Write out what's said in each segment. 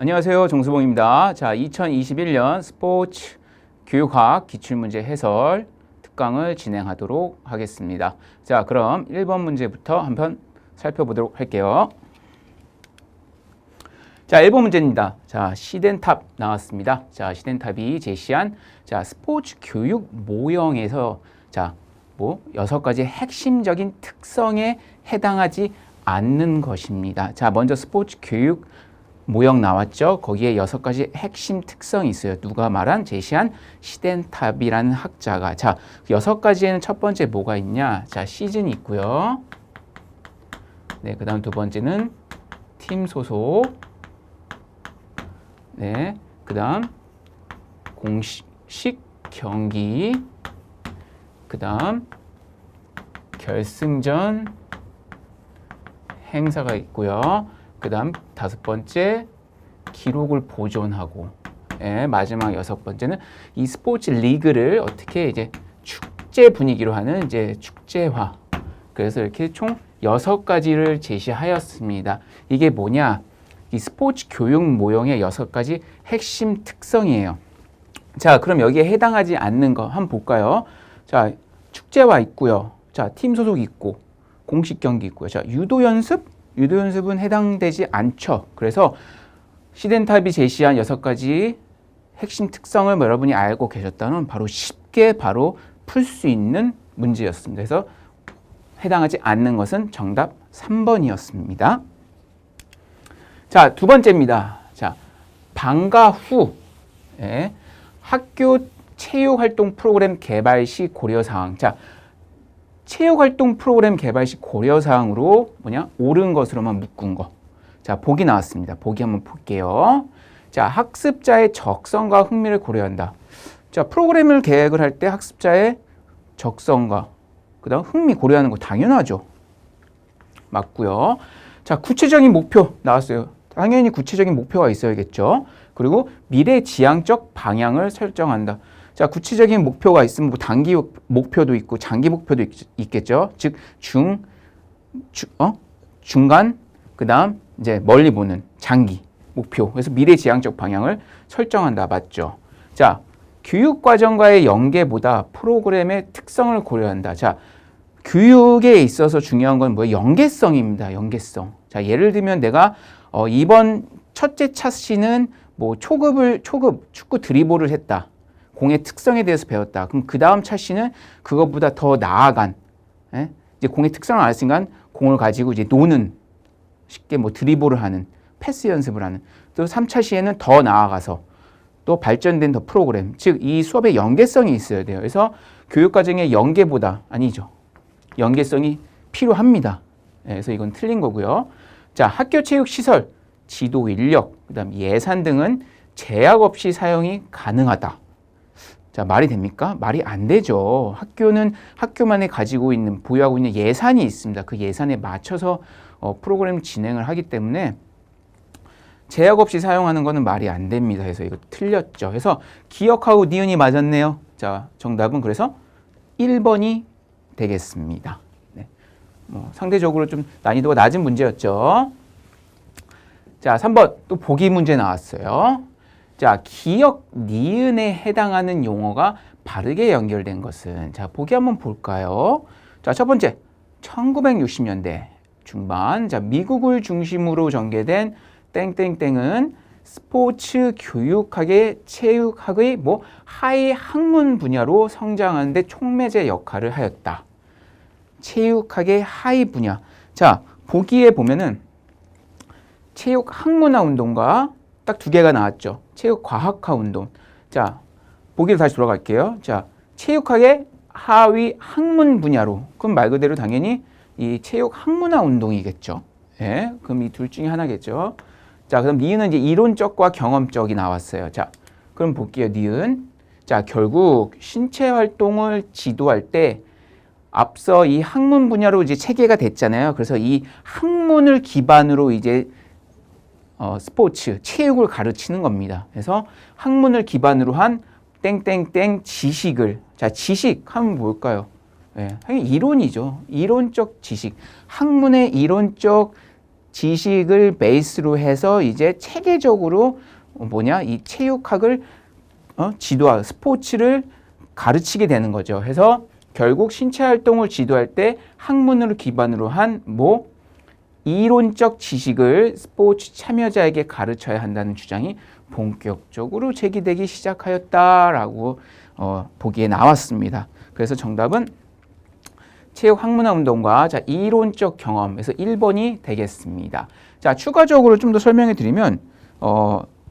안녕하세요. 정수봉입니다. 자, 2021년 스포츠 교육학 기출문제 해설 특강을 진행하도록 하겠습니다. 자, 그럼 1번 문제부터 한번 살펴보도록 할게요. 자, 1번 문제입니다. 자, 시덴탑 나왔습니다. 자, 시덴탑이 제시한 스포츠 교육 모형에서 6가지 핵심적인 특성에 해당하지 않는 것입니다. 자, 먼저 스포츠 교육 모형 나왔죠? 거기에 6가지 핵심 특성이 있어요. 누가 말한? 제시한 시덴탑이라는 학자가. 자, 6가지에는 첫 번째 뭐가 있냐? 자, 시즌이 있고요. 네, 그 다음 두 번째는 팀 소속. 네, 그 다음 공식 경기. 그 다음 결승전 행사가 있고요. 그 다음 5번째 기록을 보존하고, 마지막 6번째는 이 스포츠 리그를 어떻게 이제 축제 분위기로 하는 이제 축제화. 그래서 이렇게 총 6가지를 제시하였습니다. 이게 뭐냐? 이 스포츠 교육 모형의 6가지 핵심 특성이에요. 자, 그럼 여기에 해당하지 않는 거 한번 볼까요? 자, 축제화 있고요. 자, 팀 소속 있고, 공식 경기 있고요. 자, 유도 연습은 해당되지 않죠. 그래서 시덴탑이 제시한 6가지 핵심 특성을 여러분이 알고 계셨다면 바로 쉽게 풀 수 있는 문제였습니다. 그래서 해당하지 않는 것은 정답 3번이었습니다. 자, 두 번째입니다. 자, 방과 후 학교 체육활동 프로그램 개발 시 고려사항. 자, 체육활동 프로그램 개발 시 고려사항으로 옳은 것으로만 묶은 거. 자, 보기 나왔습니다. 보기 한번 볼게요. 자, 학습자의 적성과 흥미를 고려한다. 자, 프로그램을 계획을 할 때 학습자의 적성과 그 다음 흥미 고려하는 거 당연하죠. 맞고요. 자, 구체적인 목표 나왔어요. 당연히 구체적인 목표가 있어야겠죠. 그리고 미래지향적 방향을 설정한다. 자, 구체적인 목표가 있으면 뭐 단기 목표도 있고 장기 목표도 있겠죠. 즉 중간, 그다음 이제 멀리 보는 장기 목표. 그래서 미래지향적 방향을 설정한다. 맞죠? 자, 교육 과정과의 연계보다 프로그램의 특성을 고려한다. 자, 교육에 있어서 중요한 건 뭐예요? 연계성입니다. 연계성. 자, 예를 들면 내가 이번 첫째 차시는 뭐 초급 축구 드리블을 했다. 공의 특성에 대해서 배웠다. 그럼 그 다음 차시는 그것보다 더 나아간, 이제 공의 특성을 알았으니까 공을 가지고 이제 노는, 쉽게 뭐 드리블을 하는, 패스 연습을 하는, 또 3차 시에는 더 나아가서 또 발전된 더 프로그램, 즉 이 수업의 연계성이 있어야 돼요. 그래서 교육과정의 연계보다 아니죠. 연계성이 필요합니다. 그래서 이건 틀린 거고요. 자, 학교 체육 시설, 지도 인력, 그다음 예산 등은 제약 없이 사용이 가능하다. 자, 말이 됩니까? 말이 안 되죠. 학교는 학교만에 보유하고 있는 예산이 있습니다. 그 예산에 맞춰서 프로그램 진행을 하기 때문에 제약 없이 사용하는 거는 말이 안 됩니다. 그래서 이거 틀렸죠. 그래서 기억하고 니은이 맞았네요. 자, 정답은 그래서 1번이 되겠습니다. 네. 상대적으로 좀 난이도가 낮은 문제였죠. 자, 3번 또 보기 문제 나왔어요. 자, 기억 니은에 해당하는 용어가 바르게 연결된 것은, 자, 보기 한번 볼까요? 자, 첫 번째, 1960년대 중반, 자, 미국을 중심으로 전개된 땡땡땡은 스포츠 교육학의 체육학의 하위 학문 분야로 성장하는 데 촉매제 역할을 하였다. 체육학의 하위 분야. 자, 보기에 보면은 체육 학문화 운동과 딱 2개가 나왔죠. 체육 과학화 운동. 자, 보기로 다시 돌아갈게요. 자, 체육학의 하위 학문 분야로. 그럼 말 그대로 당연히 이 체육 학문화 운동이겠죠. 그럼 이 둘 중에 하나겠죠. 자, 그럼 니은은 이제 이론적과 경험적이 나왔어요. 자, 그럼 볼게요. 니은. 자, 결국 신체 활동을 지도할 때 앞서 이 학문 분야로 이제 체계가 됐잖아요. 그래서 이 학문을 기반으로 이제 스포츠, 체육을 가르치는 겁니다. 그래서 학문을 기반으로 한 땡땡땡 지식을. 자, 지식 하면 뭘까요? 이론이죠. 이론적 지식. 학문의 이론적 지식을 베이스로 해서 이제 체계적으로 이 체육학을 지도하 스포츠를 가르치게 되는 거죠. 해서 결국 신체 활동을 지도할 때 학문을 기반으로 한 이론적 지식을 스포츠 참여자에게 가르쳐야 한다는 주장이 본격적으로 제기되기 시작하였다라고 보기에 나왔습니다. 그래서 정답은 체육 학문화 운동과 이론적 경험에서 1번이 되겠습니다. 자, 추가적으로 좀 더 설명해 드리면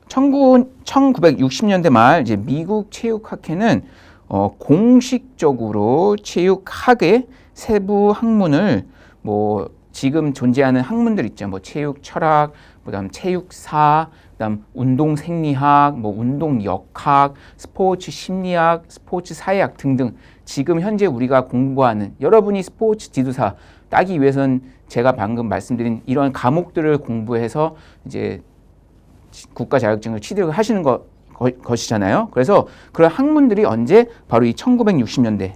1960년대 말 이제 미국 체육학회는 공식적으로 체육학의 세부 학문을 지금 존재하는 학문들 있죠. 체육 철학, 그다음 체육사, 그다음 운동 생리학, 운동 역학, 스포츠 심리학, 스포츠 사회학 등등 지금 현재 우리가 공부하는 여러분이 스포츠 지도사 따기 위해서는 제가 방금 말씀드린 이런 과목들을 공부해서 이제 국가 자격증을 취득을 하시는 것이잖아요. 그래서 그런 학문들이 언제 바로 이 1960년대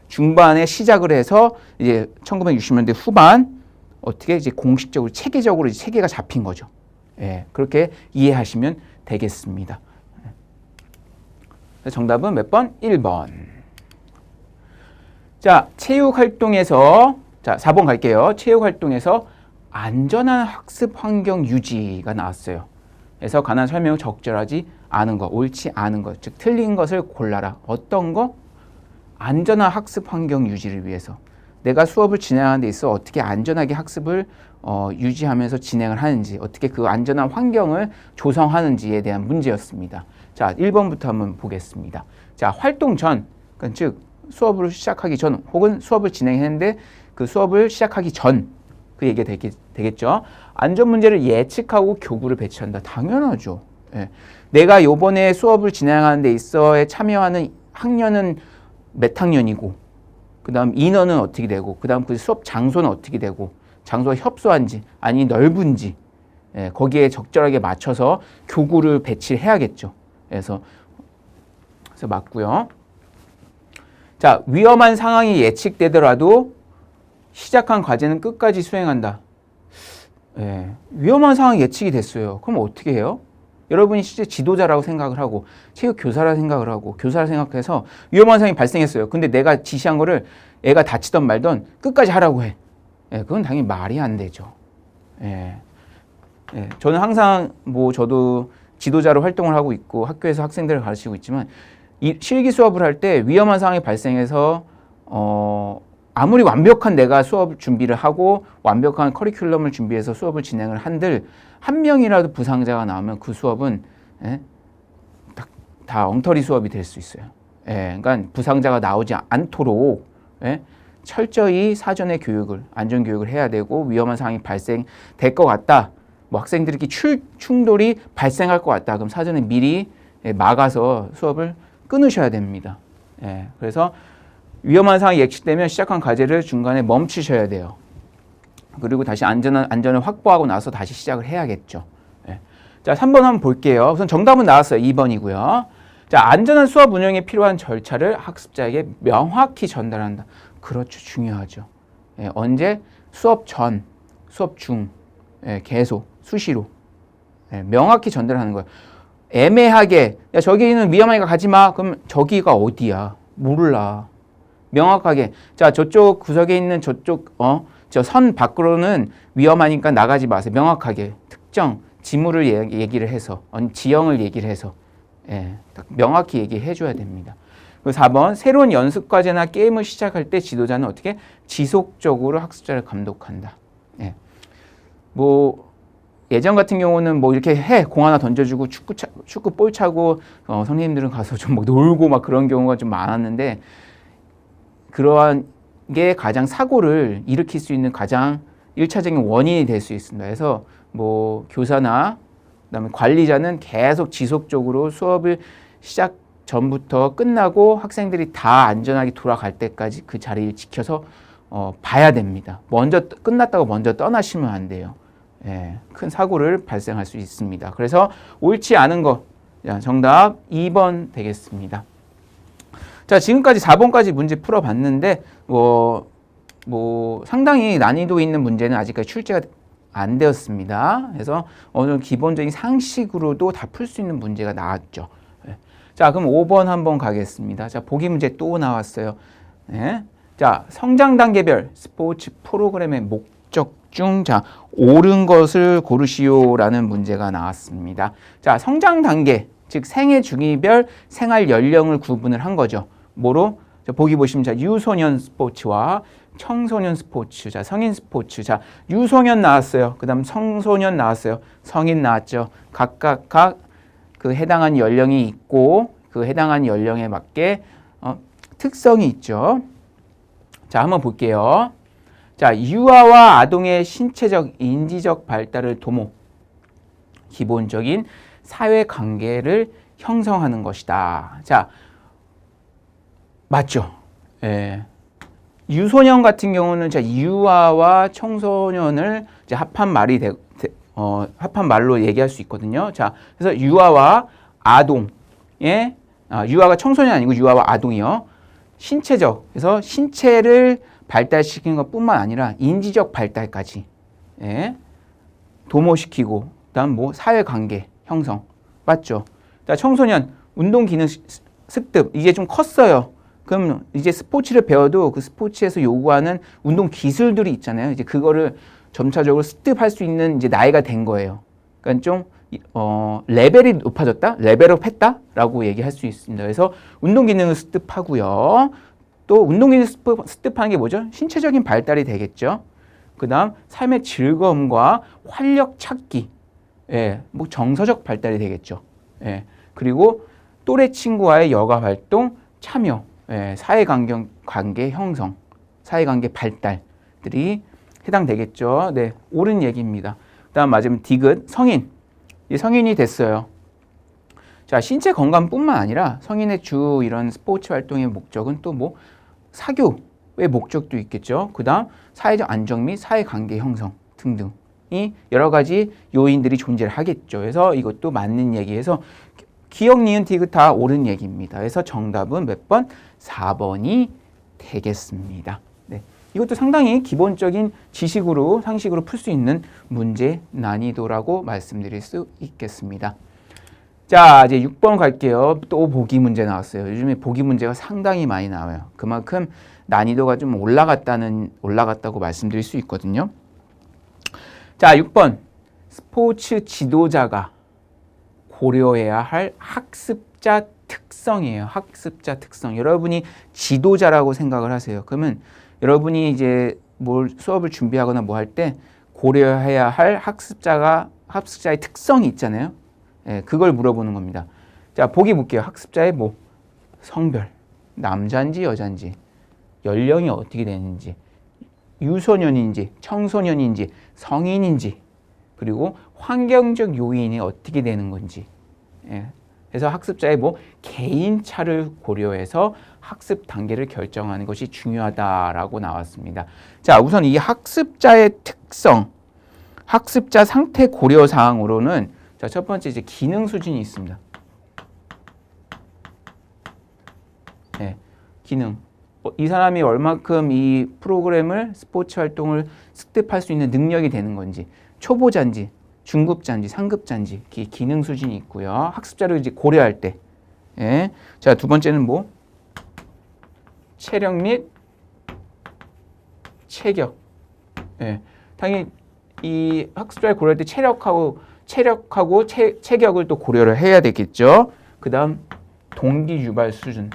중반에 시작을 해서 이제 1960년대 후반 어떻게 이제 공식적으로 체계적으로 이제 체계가 잡힌 거죠. 그렇게 이해하시면 되겠습니다. 정답은 몇 번? 1번. 자, 체육 활동에서 4번 갈게요. 체육 활동에서 안전한 학습 환경 유지가 나왔어요. 그래서 관한 설명을 적절하지 않은 거, 옳지 않은 것, 즉 틀린 것을 골라라. 어떤 거? 안전한 학습 환경 유지를 위해서 내가 수업을 진행하는 데 있어 어떻게 안전하게 학습을 유지하면서 진행을 하는지, 어떻게 그 안전한 환경을 조성하는지에 대한 문제였습니다. 자, 1번부터 한번 보겠습니다. 자, 활동 전, 그러니까 즉 수업을 시작하기 전 혹은 수업을 진행했는데 그 수업을 시작하기 전 그 얘기가 되겠죠. 안전 문제를 예측하고 교구를 배치한다. 당연하죠. 내가 요번에 수업을 진행하는 데 있어에 참여하는 학년은 몇 학년이고, 그 다음 인원은 어떻게 되고, 그 다음 그 수업 장소는 어떻게 되고, 장소가 협소한지 아니 넓은지 거기에 적절하게 맞춰서 교구를 배치를 해야겠죠. 그래서 맞고요. 자, 위험한 상황이 예측되더라도 시작한 과제는 끝까지 수행한다. 위험한 상황이 예측이 됐어요. 그럼 어떻게 해요? 여러분이 실제 지도자라고 생각을 하고 체육 교사라 생각을 하고 교사라 생각해서 위험한 상황이 발생했어요. 근데 내가 지시한 거를 애가 다치던 말던 끝까지 하라고 해. 그건 당연히 말이 안 되죠. 저는 항상 저도 지도자로 활동을 하고 있고 학교에서 학생들을 가르치고 있지만 이 실기 수업을 할 때 위험한 상황이 발생해서 아무리 완벽한 내가 수업 준비를 하고 완벽한 커리큘럼을 준비해서 수업을 진행을 한들 한 명이라도 부상자가 나오면 그 수업은 다 엉터리 수업이 될 수 있어요. 그러니까 부상자가 나오지 않도록 철저히 사전에 교육을, 안전 교육을 해야 되고 위험한 상황이 발생될 것 같다. 학생들끼리 충돌이 발생할 것 같다. 그럼 사전에 미리 막아서 수업을 끊으셔야 됩니다. 그래서 위험한 상황이 예측되면 시작한 과제를 중간에 멈추셔야 돼요. 그리고 다시 안전을 확보하고 나서 다시 시작을 해야겠죠. 자, 3번 한번 볼게요. 우선 정답은 나왔어요. 2번이고요. 자, 안전한 수업 운영에 필요한 절차를 학습자에게 명확히 전달한다. 그렇죠. 중요하죠. 언제? 수업 전, 수업 중, 계속, 수시로 명확히 전달하는 거예요. 애매하게 야, 저기는 위험하니까 가지 마. 그럼 저기가 어디야? 몰라. 명확하게 자, 저쪽 구석에 있는 저쪽 저 선 밖으로는 위험하니까 나가지 마세요. 명확하게 특정 지물을 얘기를 해서 지형을 얘기를 해서 명확히 얘기해 줘야 됩니다. 그리고 4번 새로운 연습 과제나 게임을 시작할 때 지도자는 어떻게 지속적으로 학습자를 감독한다. 예전 같은 경우는 이렇게 공 하나 던져주고 축구 볼 차고 선생님들은 가서 좀 놀고 그런 경우가 좀 많았는데 그러한 게 가장 사고를 일으킬 수 있는 가장 1차적인 원인이 될 수 있습니다. 그래서 교사나 그다음에 관리자는 계속 지속적으로 수업을 시작 전부터 끝나고 학생들이 다 안전하게 돌아갈 때까지 그 자리를 지켜서 봐야 됩니다. 끝났다고 먼저 떠나시면 안 돼요. 큰 사고를 발생할 수 있습니다. 그래서 옳지 않은 거 정답 2번 되겠습니다. 자, 지금까지 4번까지 문제 풀어봤는데 상당히 난이도 있는 문제는 아직까지 출제가 안 되었습니다. 그래서 어느 정도 기본적인 상식으로도 다 풀 수 있는 문제가 나왔죠. 네. 자, 그럼 5번 한번 가겠습니다. 자, 보기 문제 또 나왔어요. 네. 자, 성장 단계별 스포츠 프로그램의 목적 중, 자, 옳은 것을 고르시오라는 문제가 나왔습니다. 자, 성장 단계, 즉 생애 주기별 생활 연령을 구분을 한 거죠. 뭐로? 자, 보기 보시면 자, 유소년 스포츠와 청소년 스포츠, 자, 성인 스포츠, 자, 유소년 나왔어요. 그 다음 청소년 나왔어요. 성인 나왔죠. 각각 그 해당한 연령이 있고 그 해당한 연령에 맞게 특성이 있죠. 자, 한번 볼게요. 자, 유아와 아동의 신체적, 인지적 발달을 도모, 기본적인 사회관계를 형성하는 것이다. 자, 맞죠? 예. 유소년 같은 경우는 자, 유아와 청소년을 이제 합한 말로 얘기할 수 있거든요. 자, 그래서 유아와 아동의, 유아가 청소년 아니고 유아와 아동이요. 신체적, 그래서 신체를 발달시키는 것뿐만 아니라 인지적 발달까지 도모시키고, 그다음 뭐 사회관계 형성, 맞죠? 자, 청소년 운동 기능 습득, 이제 좀 컸어요. 그럼 이제 스포츠를 배워도 그 스포츠에서 요구하는 운동 기술들이 있잖아요. 이제 그거를 점차적으로 습득할 수 있는 이제 나이가 된 거예요. 그러니까 좀 레벨이 높아졌다, 레벨업했다라고 얘기할 수 있습니다. 그래서 운동 기능을 습득하고요. 또 운동 기능 습득하는 게 뭐죠? 신체적인 발달이 되겠죠. 그다음 삶의 즐거움과 활력 찾기, 뭐 정서적 발달이 되겠죠. 그리고 또래 친구와의 여가 활동 참여, 사회관계 형성, 사회관계 발달들이 해당되겠죠. 네, 옳은 얘기입니다. 그다음 맞으면 디귿, 성인. 성인이 됐어요. 자, 신체 건강뿐만 아니라 성인의 주 이런 스포츠 활동의 목적은 또 뭐 사교의 목적도 있겠죠. 그다음 사회적 안정 및 사회관계 형성 등등이 여러 가지 요인들이 존재를 하겠죠. 그래서 이것도 맞는 얘기에서 기억, 니은, 디귿 다 옳은 얘기입니다. 그래서 정답은 몇 번? 4번이 되겠습니다. 네. 이것도 상당히 기본적인 지식으로, 상식으로 풀 수 있는 문제 난이도라고 말씀드릴 수 있겠습니다. 자, 이제 6번 갈게요. 또 보기 문제 나왔어요. 요즘에 보기 문제가 상당히 많이 나와요. 그만큼 난이도가 좀 올라갔다고 말씀드릴 수 있거든요. 자, 6번. 스포츠 지도자가 고려해야 할 학습자 특성이에요. 학습자 특성. 여러분이 지도자라고 생각을 하세요. 그러면 여러분이 이제 수업을 준비하거나 뭐 할 때 고려해야 할 학습자의 특성이 있잖아요. 그걸 물어보는 겁니다. 자, 보기 볼게요. 학습자의 뭐 성별, 남자인지 여자인지, 연령이 어떻게 되는지, 유소년인지, 청소년인지, 성인인지, 그리고 환경적 요인이 어떻게 되는 건지. 그래서 학습자의 뭐 개인차를 고려해서 학습 단계를 결정하는 것이 중요하다라고 나왔습니다. 자, 우선 이 학습자의 특성, 학습자 상태 고려 사항으로는 자, 첫 번째 이제 기능 수준이 있습니다. 기능. 이 사람이 얼마큼 이 프로그램을 스포츠 활동을 습득할 수 있는 능력이 되는 건지, 초보자인지, 중급자인지, 상급자인지 기능 수준이 있고요. 학습자를 이제 고려할 때. 자, 두 번째는 뭐? 체력 및 체격. 당연히 이 학습자를 고려할 때 체력하고 체격을 또 고려를 해야 되겠죠. 그 다음 동기 유발 수준.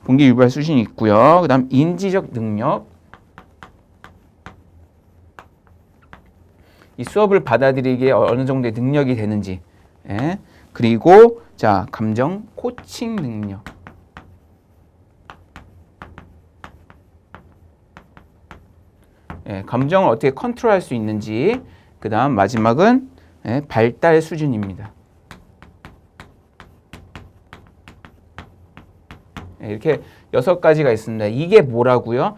동기 유발 수준이 있고요. 그 다음 인지적 능력. 이 수업을 받아들이기에 어느 정도의 능력이 되는지. 그리고 자, 감정 코칭 능력. 감정을 어떻게 컨트롤할 수 있는지. 그 다음 마지막은 발달 수준입니다. 이렇게 6가지가 있습니다. 이게 뭐라고요?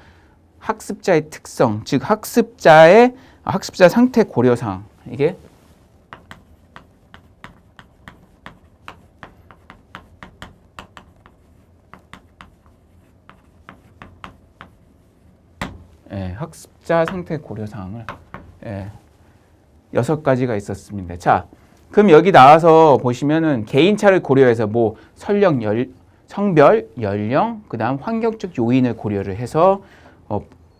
학습자의 특성, 즉 학습자 상태 고려사항. 이게 예, 학습자 상태 고려 사항을 6가지가 있었습니다. 자, 그럼 여기 나와서 보시면은 개인차를 고려해서 뭐 성별, 연령, 그다음 환경적 요인을 고려를 해서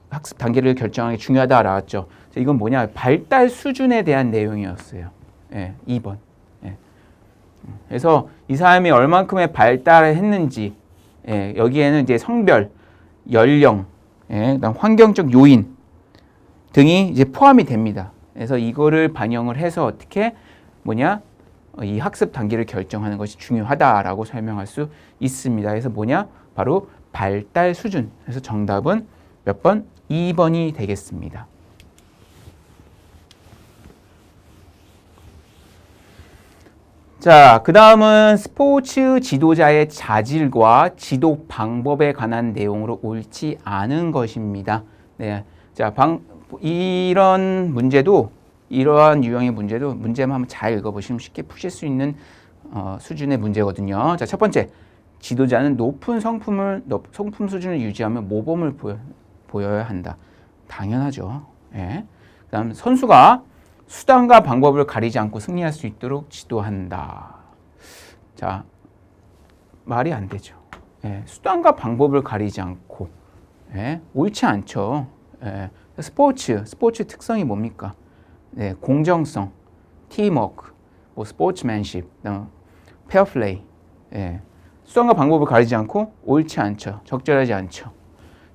학습 단계를 결정하기 중요하다 나왔죠. 이건 뭐냐? 발달 수준에 대한 내용이었어요. 2번. 그래서 이 사람이 얼만큼의 발달을 했는지, 여기에는 이제 성별, 연령, 그다음 환경적 요인 등이 이제 포함이 됩니다. 그래서 이거를 반영을 해서 어떻게 뭐냐? 이 학습 단계를 결정하는 것이 중요하다라고 설명할 수 있습니다. 그래서 뭐냐? 바로 발달 수준. 그래서 정답은 몇 번? 2번이 되겠습니다. 자, 그 다음은 스포츠 지도자의 자질과 지도 방법에 관한 내용으로 옳지 않은 것입니다. 네. 자, 이런 문제도, 이러한 유형의 문제도 문제만 한번 잘 읽어보시면 쉽게 푸실 수 있는 수준의 문제거든요. 자, 첫 번째. 지도자는 높은 성품 수준을 유지하며 모범을 보여야 한다. 당연하죠. 예. 그 다음, 선수가 수단과 방법을 가리지 않고 승리할 수 있도록 지도한다. 자, 말이 안 되죠. 수단과 방법을 가리지 않고. 옳지 않죠. 스포츠 특성이 뭡니까? 공정성, 팀워크, 뭐 스포츠맨십, 페어플레이. 수단과 방법을 가리지 않고 옳지 않죠. 적절하지 않죠.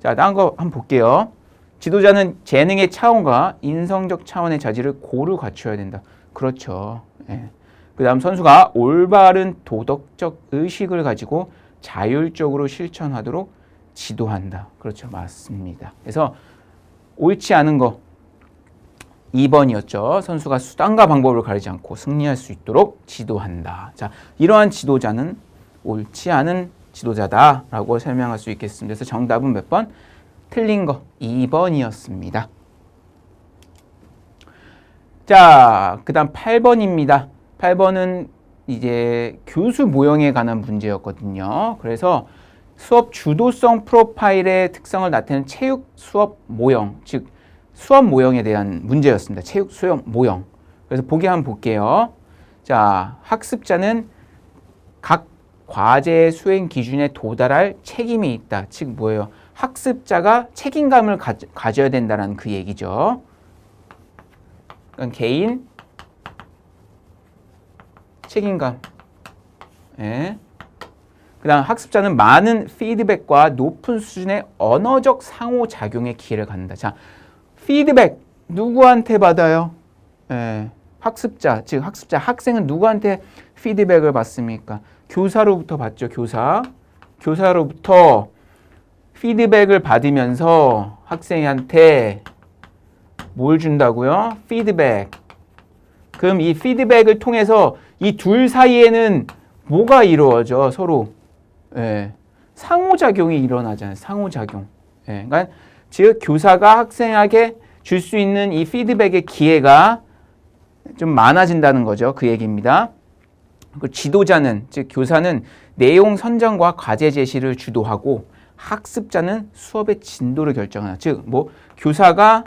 자, 다음 거 한번 볼게요. 지도자는 재능의 차원과 인성적 차원의 자질을 고루 갖춰야 된다. 그렇죠. 그 다음 선수가 올바른 도덕적 의식을 가지고 자율적으로 실천하도록 지도한다. 그렇죠. 맞습니다. 그래서 옳지 않은 거 2번이었죠. 선수가 수단과 방법을 가리지 않고 승리할 수 있도록 지도한다. 자, 이러한 지도자는 옳지 않은 지도자다라고 설명할 수 있겠습니다. 그래서 정답은 몇 번? 틀린 거 2번이었습니다. 자, 그 다음 8번입니다. 8번은 이제 교수 모형에 관한 문제였거든요. 그래서 수업 주도성 프로파일의 특성을 나타내는 체육 수업 모형, 즉 수업 모형에 대한 문제였습니다. 체육 수업 모형. 그래서 보기 한번 볼게요. 자, 학습자는 각 과제 수행 기준에 도달할 책임이 있다. 즉 뭐예요? 학습자가 책임감을 가져야 된다는 그 얘기죠. 그러니까 개인 책임감. 그 다음 학습자는 많은 피드백과 높은 수준의 언어적 상호작용의 기회를 갖는다. 자, 피드백 누구한테 받아요? 학습자, 즉 학생은 누구한테 피드백을 받습니까? 교사로부터 받죠. 교사로부터 피드백을 받으면서 학생한테 뭘 준다고요? 피드백. 그럼 이 피드백을 통해서 이 둘 사이에는 뭐가 이루어져? 서로 상호작용이 일어나잖아요. 상호작용. 그러니까 즉 교사가 학생에게 줄 수 있는 이 피드백의 기회가 좀 많아진다는 거죠. 그 얘기입니다. 그 지도자는, 즉 교사는 내용 선정과 과제 제시를 주도하고 학습자는 수업의 진도를 결정하는. 즉 뭐 교사가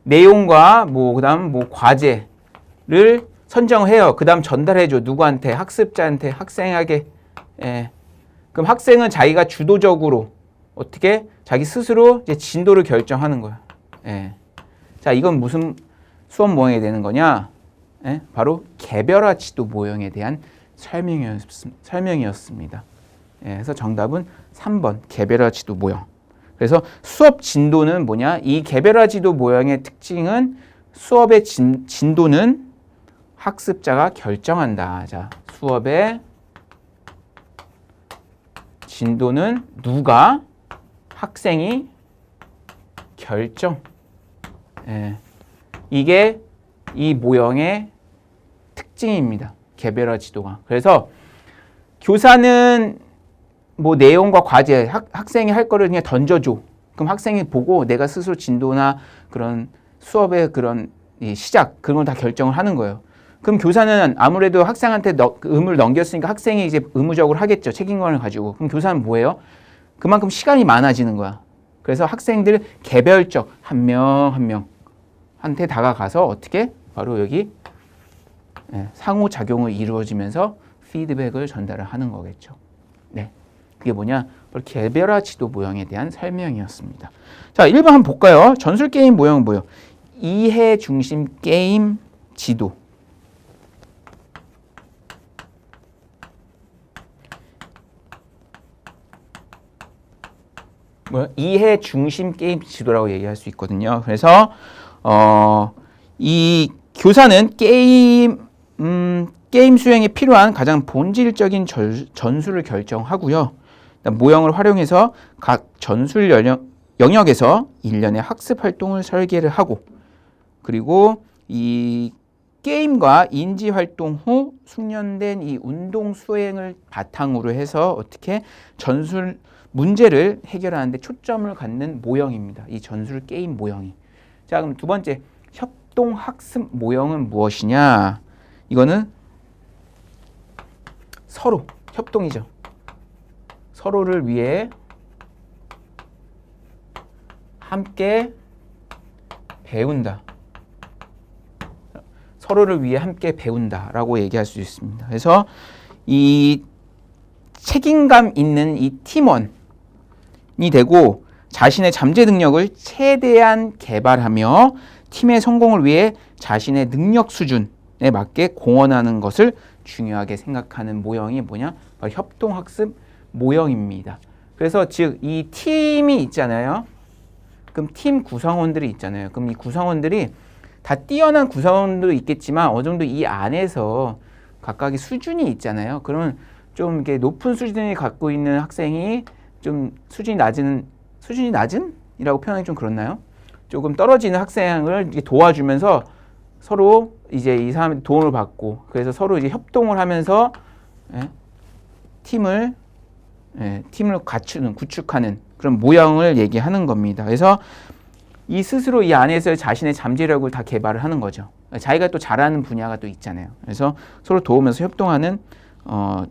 내용과 그다음 과제를 선정해요. 그다음 전달해줘. 누구한테? 학습자한테, 학생에게. 그럼 학생은 자기가 주도적으로 어떻게 자기 스스로 이제 진도를 결정하는 거야. 자, 이건 무슨 수업 모형이 되는 거냐? 바로 개별화 지도 모형에 대한 설명이었습니다. 그래서 정답은 3번 개별화 지도 모형. 그래서 수업 진도는 뭐냐? 이 개별화 지도 모형의 특징은 수업의 진도는 학습자가 결정한다. 자, 수업의 진도는 누가? 학생이 결정. 이게 이 모형의 특징입니다. 개별화 지도가. 그래서 교사는 내용과 과제, 학생이 할 거를 그냥 던져줘. 그럼 학생이 보고 내가 스스로 진도나 그런 수업의 그런 시작, 그런 걸 다 결정을 하는 거예요. 그럼 교사는 아무래도 학생한테 의무를 넘겼으니까 학생이 이제 의무적으로 하겠죠. 책임감을 가지고. 그럼 교사는 뭐예요? 그만큼 시간이 많아지는 거야. 그래서 학생들 개별적 한 명 한 명한테 다가가서 어떻게 바로 여기 상호작용을 이루어지면서 피드백을 전달을 하는 거겠죠. 네, 그게 뭐냐? 바로 개별화 지도 모형에 대한 설명이었습니다. 자, 1번 한번 볼까요? 전술 게임 모형은 뭐예요? 이해 중심 게임 지도. 이해 중심 게임 지도라고 얘기할 수 있거든요. 그래서 이 교사는 게임 수행에 필요한 가장 본질적인 전술을 결정하고요. 모형을 활용해서 각 전술 영역에서 일련의 학습 활동을 설계를 하고, 그리고 이 게임과 인지 활동 후 숙련된 이 운동 수행을 바탕으로 해서 어떻게 전술 문제를 해결하는 데 초점을 갖는 모형입니다. 이 전술 게임 모형이. 자, 그럼 두 번째 협동 학습 모형은 무엇이냐? 이거는 서로 협동이죠. 서로를 위해 함께 배운다. 서로를 위해 함께 배운다라고 얘기할 수 있습니다. 그래서 이 책임감 있는 이 팀원이 되고 자신의 잠재 능력을 최대한 개발하며 팀의 성공을 위해 자신의 능력 수준에 맞게 공헌하는 것을 중요하게 생각하는 모형이 뭐냐? 바로 협동학습 모형입니다. 그래서 즉 이 팀이 있잖아요. 그럼 팀 구성원들이 있잖아요. 그럼 이 구성원들이 다 뛰어난 구성원도 있겠지만 어느 정도 이 안에서 각각의 수준이 있잖아요. 그러면 좀 이렇게 높은 수준을 갖고 있는 학생이 좀 수준이 낮은이라고 표현하기 좀 그렇나요? 조금 떨어지는 학생을 이렇게 도와주면서 서로 이제 이 사람의 도움을 받고, 그래서 서로 이제 협동을 하면서 팀을 구축하는 그런 모형을 얘기하는 겁니다. 그래서 이 스스로 이 안에서 자신의 잠재력을 다 개발을 하는 거죠. 자기가 또 잘하는 분야가 또 있잖아요. 그래서 서로 도우면서 협동하는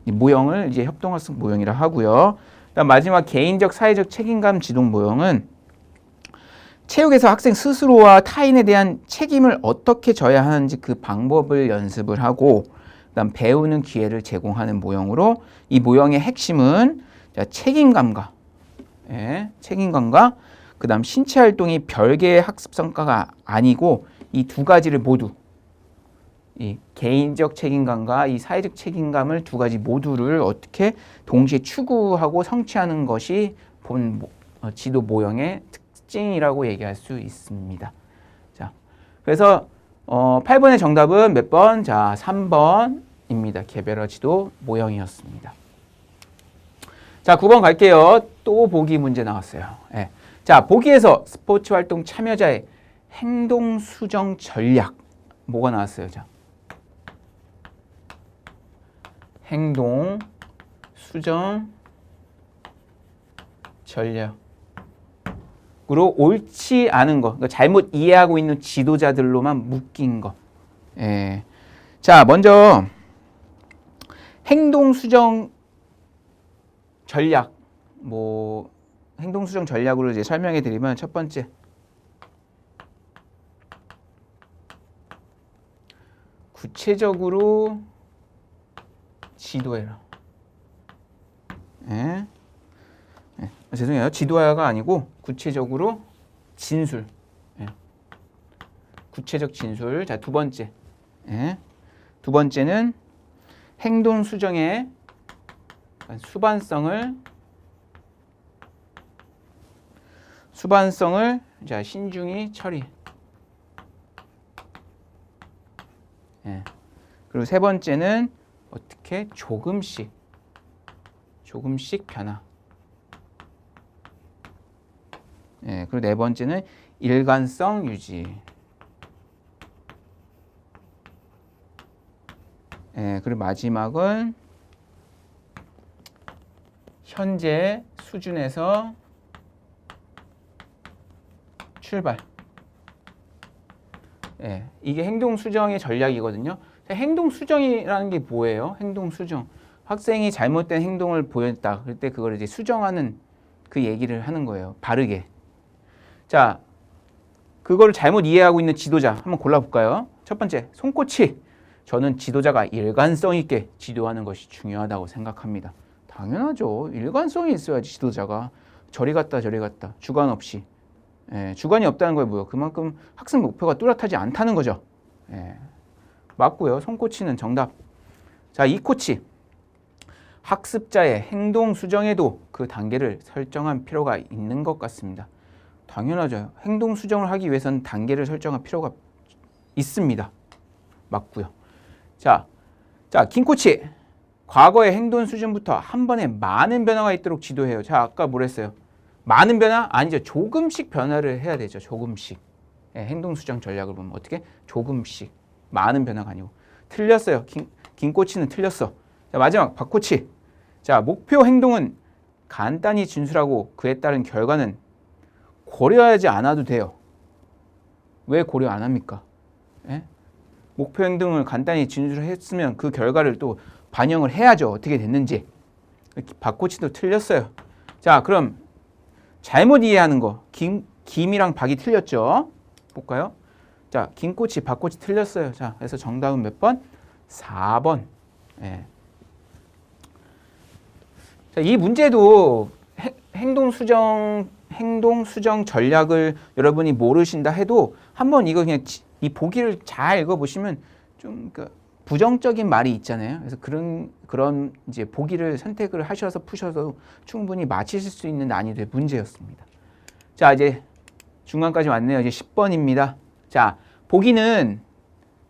이 모형을 이제 협동학습 모형이라 하고요. 그다음 마지막 개인적 사회적 책임감 지동 모형은 체육에서 학생 스스로와 타인에 대한 책임을 어떻게 져야 하는지 그 방법을 연습을 하고, 그다음 배우는 기회를 제공하는 모형으로, 이 모형의 핵심은 책임감과 그다음 신체 활동이 별개의 학습 성과가 아니고 이 두 가지를 모두, 이 개인적 책임감과 이 사회적 책임감을 두 가지 모두를 어떻게 동시에 추구하고 성취하는 것이 본 지도 모형의 특징이라고 얘기할 수 있습니다. 자, 그래서 8번의 정답은 몇 번? 자, 3번입니다. 개별화 지도 모형이었습니다. 자, 9번 갈게요. 또 보기 문제 나왔어요. 네. 자, 보기에서 스포츠 활동 참여자의 행동 수정 전략, 뭐가 나왔어요? 자, 행동 수정 전략으로 옳지 않은 거, 그러니까 잘못 이해하고 있는 지도자들로만 묶인 거. 예. 자, 먼저 행동 수정 전략, 행동 수정 전략으로 이제 설명해 드리면, 첫 번째, 구체적으로 지도해라. 예. 죄송해요. 지도화가 아니고 구체적으로 진술. 예. 구체적 진술. 자, 두 번째. 예. 두 번째는 행동 수정의 수반성을 자, 신중히 처리. 예. 그리고 세 번째는 어떻게 조금씩 변화. 예. 그리고 네 번째는 일관성 유지. 예. 그리고 마지막은 현재 수준에서 출발. 예, 이게 행동 수정의 전략이거든요. 행동 수정이라는 게 뭐예요? 행동 수정. 학생이 잘못된 행동을 보였다. 그럴 때 그걸 이제 수정하는 그 얘기를 하는 거예요. 바르게. 자, 그거를 잘못 이해하고 있는 지도자 한번 골라볼까요? 첫 번째, 손꼬치. 저는 지도자가 일관성 있게 지도하는 것이 중요하다고 생각합니다. 당연하죠. 일관성이 있어야지 지도자가. 저리 갔다 저리 갔다 주관 없이. 주관이 없다는 거예요. 뭐요? 그만큼 학습 목표가 뚜렷하지 않다는 거죠. 맞고요. 손꼬치는 정답. 자, 이 코치. 학습자의 행동 수정에도 그 단계를 설정한 필요가 있는 것 같습니다. 당연하죠. 행동 수정을 하기 위해서는 단계를 설정할 필요가 있습니다. 맞고요. 자, 김 코치. 과거의 행동 수준부터 한 번에 많은 변화가 있도록 지도해요. 자, 아까 뭐랬어요? 많은 변화? 아니죠. 조금씩 변화를 해야 되죠. 조금씩. 행동 수정 전략을 보면 어떻게? 조금씩. 많은 변화가 아니고. 틀렸어요. 김 코치는 틀렸어. 자, 마지막 박 코치. 자, 목표 행동은 간단히 진술하고 그에 따른 결과는 고려하지 않아도 돼요. 왜 고려 안 합니까? 목표 행동을 간단히 진술했으면 그 결과를 또 반영을 해야죠. 어떻게 됐는지. 박 코치도 틀렸어요. 자, 그럼 잘못 이해하는 거. 김이랑 박이 틀렸죠. 볼까요? 자, 김 코치, 박 코치 틀렸어요. 자, 그래서 정답은 몇 번? 4번. 자, 이 문제도 행동 수정 전략을 여러분이 모르신다 해도 한번 이거 그냥 이 보기를 잘 읽어보시면 좀 부정적인 말이 있잖아요. 그래서 그런 이제 보기를 선택을 하셔서 푸셔도 충분히 맞히실 수 있는 난이도의 문제였습니다. 자, 이제 중간까지 왔네요. 이제 10번입니다. 자, 보기는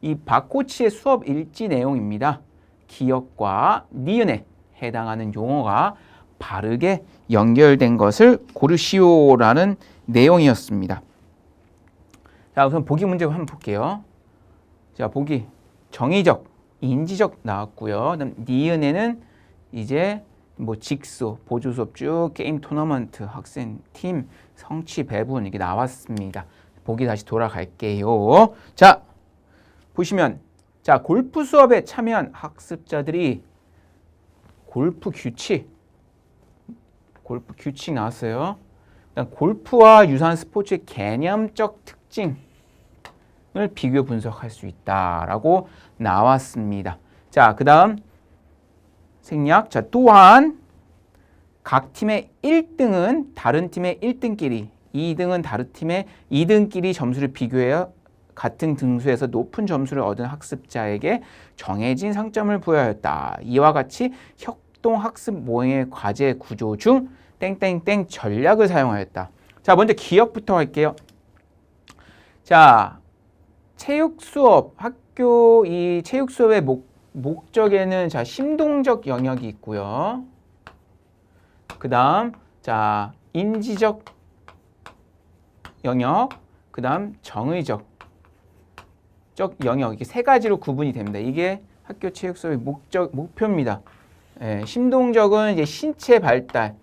이 박 코치의 수업 일지 내용입니다. 기억과 니은에 해당하는 용어가 바르게 연결된 것을 고르시오라는 내용이었습니다. 자, 우선 보기 문제 한번 볼게요. 자, 보기 정의적, 인지적 나왔고요. 그다음 니은에는 이제 뭐 직소, 보조 수업 쭉 게임 토너먼트, 학생 팀, 성취 배분 이게 나왔습니다. 보기 다시 돌아갈게요. 자, 보시면 자, 골프 수업에 참여한 학습자들이 골프 규칙 나왔어요. 골프와 유사한 스포츠의 개념적 특징을 비교 분석할 수 있다라고 나왔습니다. 자, 그 다음 생략. 자, 또한 각 팀의 1등은 다른 팀의 1등끼리, 2등은 다른 팀의 2등끼리 점수를 비교해야 같은 등수에서 높은 점수를 얻은 학습자에게 정해진 상점을 부여하였다. 이와 같이 협동학습 모형의 과제 구조 중 땡땡땡 전략을 사용하였다. 자, 먼저 기억부터 할게요. 자, 체육 수업, 학교 이 체육 수업의 목적에는 자, 심동적 영역이 있고요. 그 다음, 자, 인지적 영역, 그 다음 정의적 영역, 이게 세 가지로 구분이 됩니다. 이게 학교 체육 수업의 목표입니다. 심동적은 이제 신체 발달에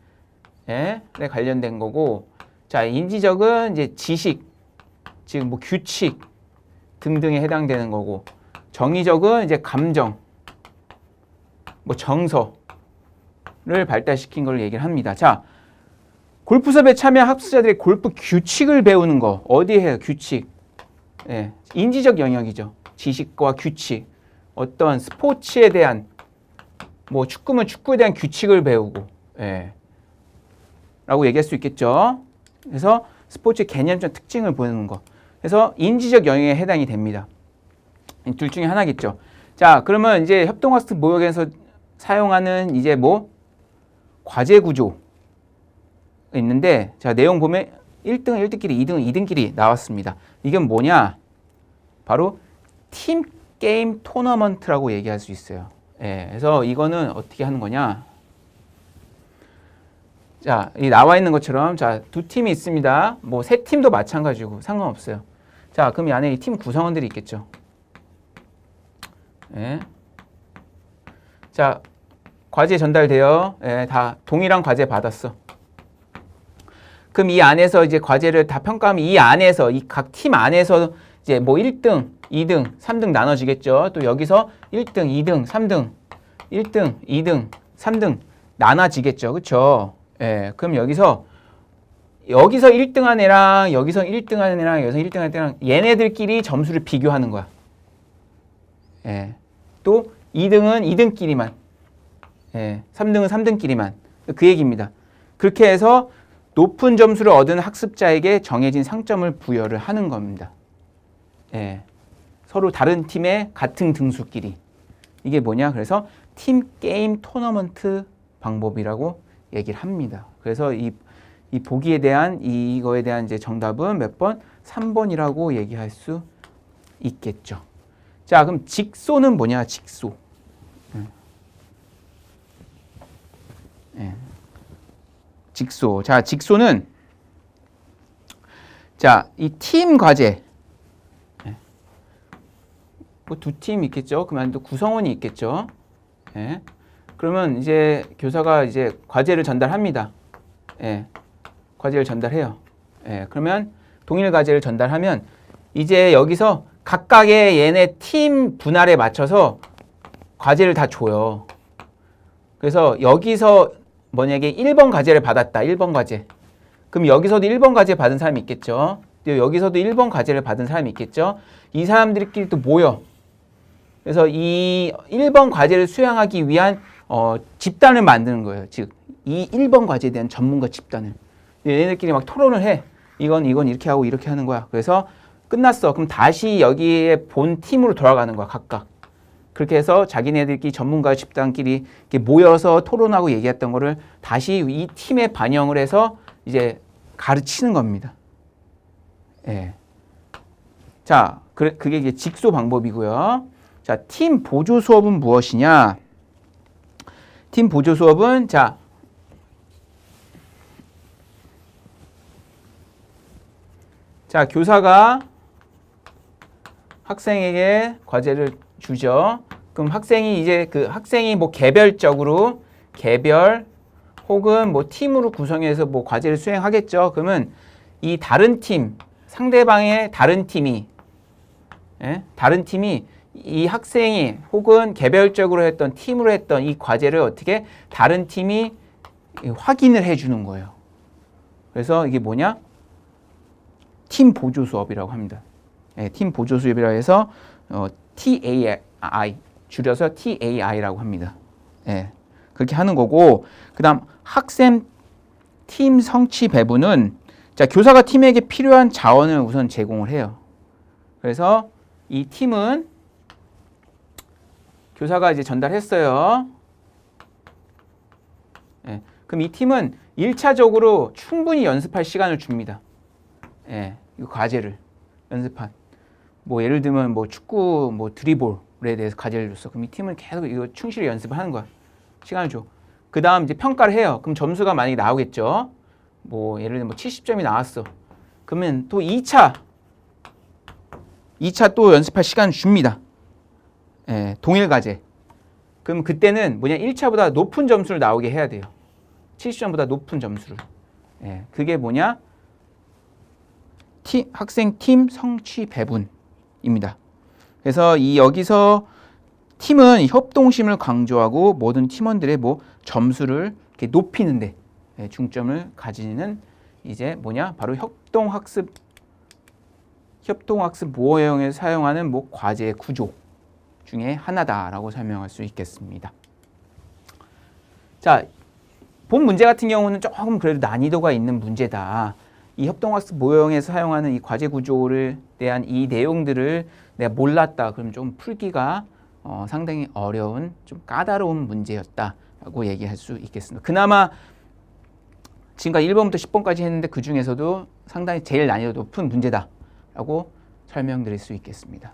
관련된 거고, 자, 인지적은 이제 지식, 지금 뭐 규칙 등등에 해당되는 거고, 정의적은 이제 감정, 뭐 정서를 발달시킨 걸 얘기를 합니다. 자, 골프 수업에 참여한 학습자들이 골프 규칙을 배우는 거 어디에 해요? 규칙. 인지적 영역이죠. 지식과 규칙. 어떤 스포츠에 대한 뭐 축구면 축구에 대한 규칙을 배우고 라고 얘기할 수 있겠죠. 그래서 스포츠의 개념적 특징을 보는 거. 그래서 인지적 영역에 해당이 됩니다. 둘 중에 하나겠죠. 자, 그러면 이제 협동학습 모형에서 사용하는 이제 뭐 과제 구조 있는데, 자, 내용 보면 1등은 1등끼리, 2등은 2등끼리 나왔습니다. 이건 뭐냐? 바로 팀 게임 토너먼트라고 얘기할 수 있어요. 그래서 이거는 어떻게 하는 거냐? 자, 이 나와 있는 것처럼 자, 두 팀이 있습니다. 뭐 세 팀도 마찬가지고 상관없어요. 자, 그럼 이 안에 이 팀 구성원들이 있겠죠. 자, 과제 전달돼요. 다 동일한 과제 받았어. 그럼 이 안에서 이제 과제를 다 평가하면 이 안에서 이 각 팀 안에서 이제 뭐 1등, 2등, 3등 나눠지겠죠. 또 여기서 1등, 2등, 3등, 1등, 2등, 3등 나눠지겠죠. 그렇죠? 그럼 여기서 여기서 1등한 애랑 여기서 1등한 애랑 여기서 1등한 애랑 얘네들끼리 점수를 비교하는 거야. 예. 또 2등은 2등끼리만. 예. 3등은 3등끼리만. 그 얘기입니다. 그렇게 해서 높은 점수를 얻은 학습자에게 정해진 상점을 부여를 하는 겁니다. 예. 서로 다른 팀의 같은 등수끼리. 이게 뭐냐? 그래서 팀 게임 토너먼트 방법이라고 얘기를 합니다. 그래서 이 보기에 대한 이거에 대한 이제 정답은 몇 번? 3번이라고 얘기할 수 있겠죠. 자, 그럼 직소는 뭐냐? 직소. 직소. 자, 직소는 자, 이 팀 과제. 뭐 두 팀 있겠죠. 그러면 또 구성원이 있겠죠. 예. 그러면 이제 교사가 이제 과제를 전달합니다. 예. 과제를 전달해요. 예. 그러면 동일 과제를 전달하면 이제 여기서 각각의 얘네 팀 분할에 맞춰서 과제를 다 줘요. 그래서 여기서 만약에 1번 과제를 받았다. 1번 과제. 그럼 여기서도 1번 과제 받은 사람이 있겠죠. 또 여기서도 1번 과제를 받은 사람이 있겠죠. 이 사람들끼리 또 모여. 그래서 이 1번 과제를 수행하기 위한 집단을 만드는 거예요. 즉, 이 1번 과제에 대한 전문가 집단을. 얘네들끼리 막 토론을 해. 이건 이렇게 하고 이렇게 하는 거야. 그래서 끝났어. 그럼 다시 여기에 본 팀으로 돌아가는 거야. 각각. 그렇게 해서 자기네들끼리 전문가 집단끼리 이렇게 모여서 토론하고 얘기했던 거를 다시 이 팀에 반영을 해서 이제 가르치는 겁니다. 예. 자, 그게 이제 직소 방법이고요. 자, 팀 보조 수업은 무엇이냐? 팀 보조 수업은 자, 교사가 학생에게 과제를 주죠. 그럼 학생이 이제 그 학생이 뭐 개별적으로 개별 혹은 뭐 팀으로 구성해서 뭐 과제를 수행하겠죠. 그러면 이 다른 팀, 상대방의 다른 팀이 다른 팀이 이 학생이 혹은 개별적으로 했던 팀으로 했던 이 과제를 어떻게 다른 팀이 확인을 해주는 거예요. 그래서 이게 뭐냐? 팀 보조 수업이라고 합니다. 팀 보조 수업이라고 해서 TAI 줄여서 TAI라고 합니다. 그렇게 하는 거고, 그다음 학생 팀 성취 배분은 자, 교사가 팀에게 필요한 자원을 우선 제공을 해요. 그래서 이 팀은 교사가 이제 전달했어요. 그럼 이 팀은 1차적으로 충분히 연습할 시간을 줍니다. 이 과제를 연습한. 뭐 예를 들면 뭐 축구 뭐 드리블에 대해서 과제를 줬어. 그럼 이 팀은 계속 이거 충실히 연습을 하는 거야. 시간을 줘. 그 다음 이제 평가를 해요. 그럼 점수가 만약에 나오겠죠. 뭐 예를 들면 뭐 70점이 나왔어. 그러면 또 2차 또 연습할 시간을 줍니다. 동일 과제. 그럼 그때는 뭐냐 1차보다 높은 점수를 나오게 해야 돼요. 70점보다 높은 점수를. 그게 뭐냐? 학생 팀 성취 배분입니다. 그래서 이 여기서 팀은 협동심을 강조하고 모든 팀원들의 뭐 점수를 이렇게 높이는데 중점을 가지는 이제 뭐냐? 바로 협동학습 모형에서 사용하는 뭐 과제 구조 중에 하나다라고 설명할 수 있겠습니다. 자, 본 문제 같은 경우는 조금 그래도 난이도가 있는 문제다. 이 협동학습 모형에서 사용하는 이 과제 구조를 대한 이 내용들을 내가 몰랐다. 그럼 좀 풀기가 상당히 어려운 좀 까다로운 문제였다라고 얘기할 수 있겠습니다. 그나마 지금까지 1번부터 10번까지 했는데 그 중에서도 상당히 제일 난이도 높은 문제다라고 설명드릴 수 있겠습니다.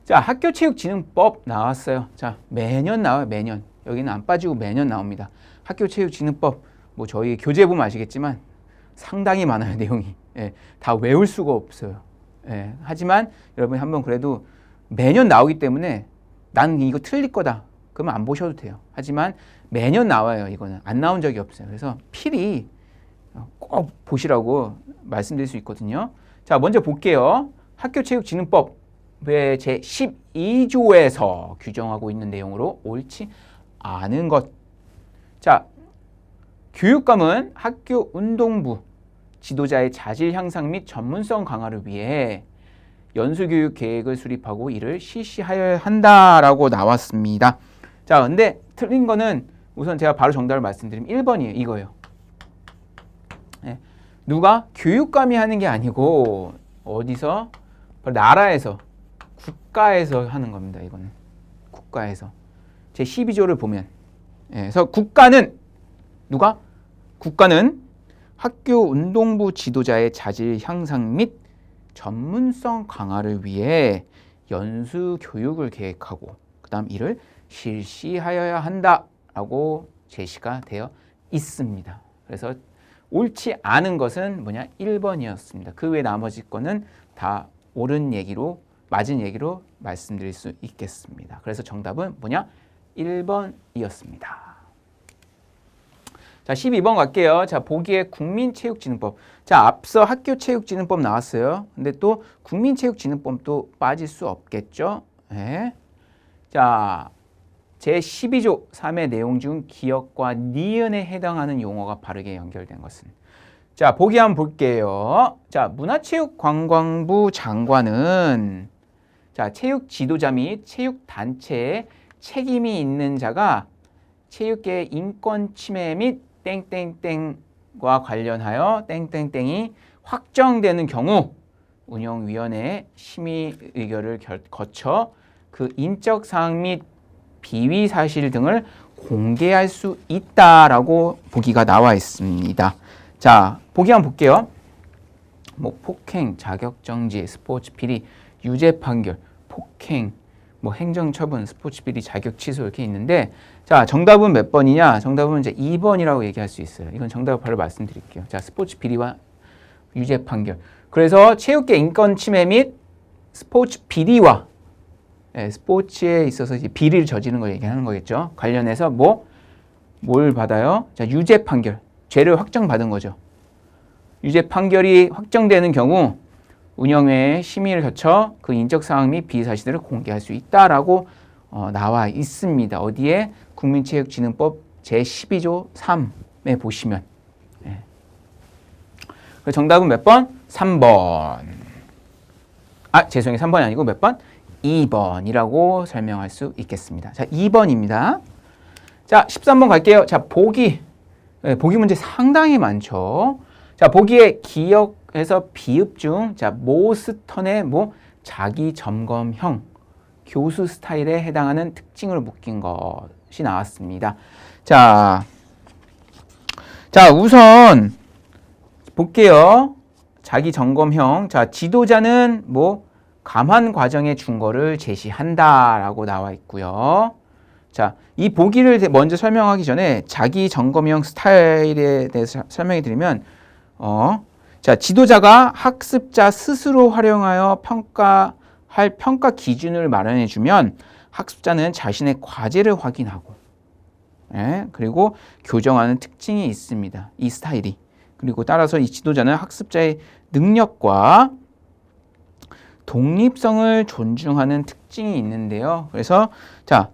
자, 학교체육진흥법 나왔어요. 자, 매년 나와요. 매년. 여기는 안 빠지고 매년 나옵니다. 학교체육진흥법 뭐 저희 교재 보면 아시겠지만 상당히 많아요. 내용이. 다 외울 수가 없어요. 하지만 여러분이 한번 그래도 매년 나오기 때문에 나는 이거 틀릴 거다. 그러면 안 보셔도 돼요. 하지만 매년 나와요. 이거는 안 나온 적이 없어요. 그래서 필히 꼭 보시라고 말씀드릴 수 있거든요. 자, 먼저 볼게요. 학교체육진흥법의 제12조에서 규정하고 있는 내용으로 옳지 않은 것. 자, 교육감은 학교 운동부 지도자의 자질 향상 및 전문성 강화를 위해 연수교육 계획을 수립하고 이를 실시하여야 한다라고 나왔습니다. 자, 근데 틀린 거는 우선 제가 바로 정답을 말씀드리면 1번이에요. 이거예요. 네. 누가? 교육감이 하는 게 아니고 어디서? 나라에서, 국가에서 하는 겁니다. 이거는 국가에서. 제 12조를 보면, 그래서 국가는 누가? 국가는 학교 운동부 지도자의 자질 향상 및 전문성 강화를 위해 연수 교육을 계획하고 그 다음 이를 실시하여야 한다라고 제시가 되어 있습니다. 그래서 옳지 않은 것은 뭐냐? 1번이었습니다. 그 외 나머지 거는 다 옳은 얘기로, 맞은 얘기로 말씀드릴 수 있겠습니다. 그래서 정답은 뭐냐? 1번이었습니다. 자, 12번 갈게요. 자, 보기에 국민체육진흥법. 자, 앞서 학교체육진흥법 나왔어요. 근데 또 국민체육진흥법도 빠질 수 없겠죠. 네. 자, 제12조 3의 내용 중 기역과 니은에 해당하는 용어가 바르게 연결된 것은. 자, 보기 한번 볼게요. 자, 문화체육관광부 장관은 자, 체육 지도자 및 체육단체에 책임이 있는 자가 체육계의 인권 침해 및 땡땡땡과 관련하여 땡땡땡이 확정되는 경우 운영위원회의 심의 의결을 거쳐 그 인적 사항 및 비위 사실 등을 공개할 수 있다라고 보기가 나와 있습니다. 자, 보기 한번 볼게요. 뭐 폭행, 자격정지, 스포츠 비리, 유죄 판결, 폭행, 뭐 행정처분, 스포츠 비리, 자격 취소 이렇게 있는데 자, 정답은 몇 번이냐? 정답은 이제 2번이라고 얘기할 수 있어요. 이건 정답을 바로 말씀드릴게요. 자, 스포츠 비리와 유죄 판결. 그래서 체육계 인권 침해 및 스포츠 비리와 스포츠에 있어서 이제 비리를 저지른 걸 얘기하는 거겠죠. 관련해서 뭘 받아요? 자, 유죄 판결. 죄를 확정받은 거죠. 유죄 판결이 확정되는 경우 운영회의 심의를 거쳐 그 인적 사항 및 비위 사실들을 공개할 수 있다라고 나와 있습니다. 어디에? 국민체육진흥법 제12조 3에 보시면. 네. 정답은 몇 번? 3번. 아, 죄송해요. 3번이 아니고 몇 번? 2번이라고 설명할 수 있겠습니다. 자, 2번입니다. 자, 13번 갈게요. 자, 보기 문제 상당히 많죠. 자, 보기에 기역에서 비읍 중, 자, 모스턴의 자기 점검형 교수 스타일에 해당하는 특징을 묶인 것이 나왔습니다. 자, 우선 볼게요. 자기 점검형. 자, 지도자는 감환 과정의 준거를 제시한다라고 나와 있고요. 자, 이 보기를 먼저 설명하기 전에 자기 점검형 스타일에 대해서 설명해 드리면 자, 지도자가 학습자 스스로 활용하여 평가할 평가 기준을 마련해 주면 학습자는 자신의 과제를 확인하고 그리고 교정하는 특징이 있습니다. 이 스타일이. 그리고 따라서 이 지도자는 학습자의 능력과 독립성을 존중하는 특징이 있는데요. 그래서 자,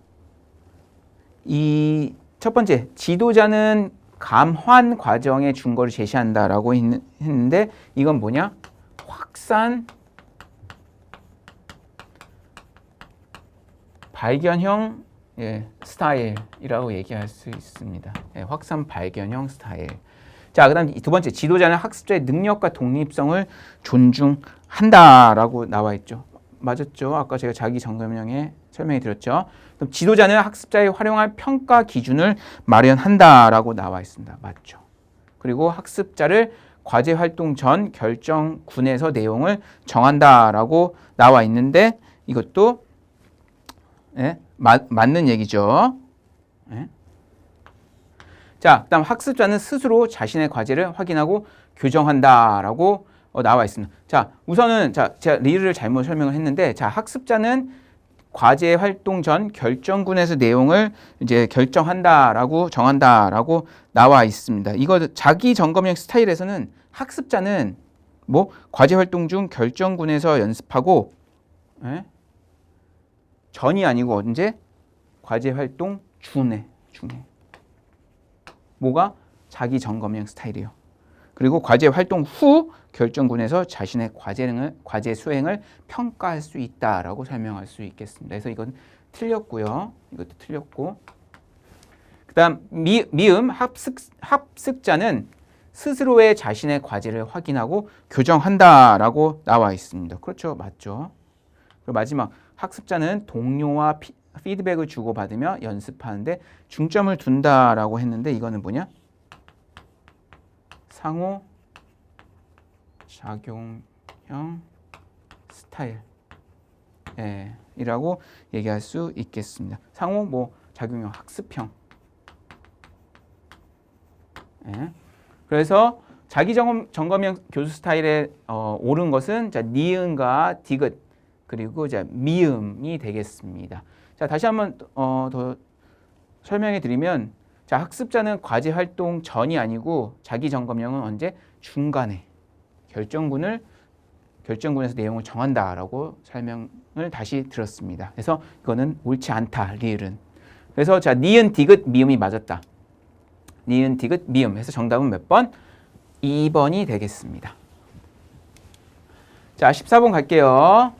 이 첫 번째 지도자는 감환 과정의 준거를 제시한다라고 했는데 이건 뭐냐? 확산 발견형 스타일이라고 얘기할 수 있습니다. 확산 발견형 스타일. 자, 그다음 두 번째 지도자는 학습자의 능력과 독립성을 존중한다라고 나와 있죠. 맞았죠? 아까 제가 자기 점검형에 설명해 드렸죠. 그럼 지도자는 학습자의 활용할 평가 기준을 마련한다라고 나와 있습니다. 맞죠? 그리고 학습자를 과제 활동 전 결정군에서 내용을 정한다라고 나와 있는데 이것도 맞는 얘기죠. 자, 그다음 학습자는 스스로 자신의 과제를 확인하고 교정한다라고 나와 있습니다. 자, 우선은 제가 리를 잘못 설명을 했는데 자, 학습자는 과제 활동 전 결정군에서 내용을 이제 결정한다라고 정한다라고 나와 있습니다. 이거 자기 점검형 스타일에서는 학습자는 과제 활동 중 결정군에서 연습하고 전이 아니고 언제? 과제 활동 중에. 뭐가? 자기 점검형 스타일이에요. 그리고 과제 활동 후 결정군에서 자신의 과제 수행을 평가할 수 있다라고 설명할 수 있겠습니다. 그래서 이건 틀렸고요. 이것도 틀렸고. 그다음 미음 합습자는 스스로의 자신의 과제를 확인하고 교정한다라고 나와 있습니다. 그렇죠, 맞죠? 그리고 마지막 학습자는 동료와 피드백을 주고받으며 연습하는데 중점을 둔다라고 했는데 이거는 뭐냐? 상호 작용형 스타일 이라고 얘기할 수 있겠습니다. 상호 뭐 작용형 학습형. 그래서 자기 점검형 교수 스타일에 옳은 것은 자 니은과 디귿 그리고 자 미음이 되겠습니다. 자 다시 한번 더 설명해 드리면 자 학습자는 과제 활동 전이 아니고 자기 점검형은 언제 중간에 결정군에서 내용을 정한다라고 설명을 다시 들었습니다. 그래서 이거는 옳지 않다 리을은. 그래서 자 니은 디귿 미음이 맞았다. 니은 디귿 미음 해서 정답은 몇 번? 2번이 되겠습니다. 자 14번 갈게요.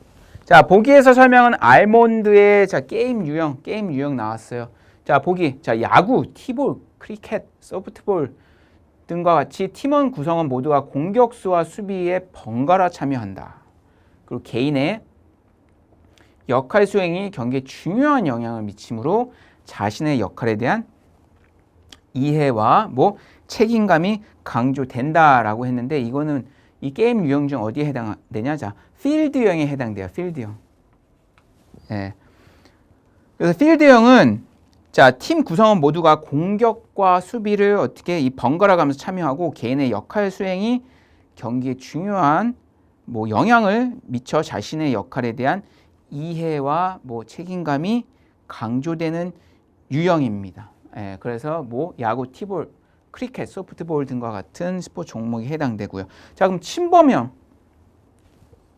자 보기에서 설명은 알몬드의 자 게임 유형 나왔어요. 자 보기 자 야구, 티볼, 크리켓, 소프트볼 등과 같이 팀원 구성원 모두가 공격수와 수비에 번갈아 참여한다. 그리고 개인의 역할 수행이 경기에 중요한 영향을 미치므로 자신의 역할에 대한 이해와 뭐 책임감이 강조된다라고 했는데 이거는 이 게임 유형 중 어디에 해당되냐? 자, 필드형에 해당돼요. 필드형. 그래서 필드형은 자, 팀 구성원 모두가 공격과 수비를 어떻게 이 번갈아 가면서 참여하고 개인의 역할 수행이 경기에 중요한 뭐 영향을 미쳐 자신의 역할에 대한 이해와 뭐 책임감이 강조되는 유형입니다. 그래서 뭐 야구, 티볼, 크리켓, 소프트볼 등과 같은 스포츠 종목에 해당되고요. 자, 그럼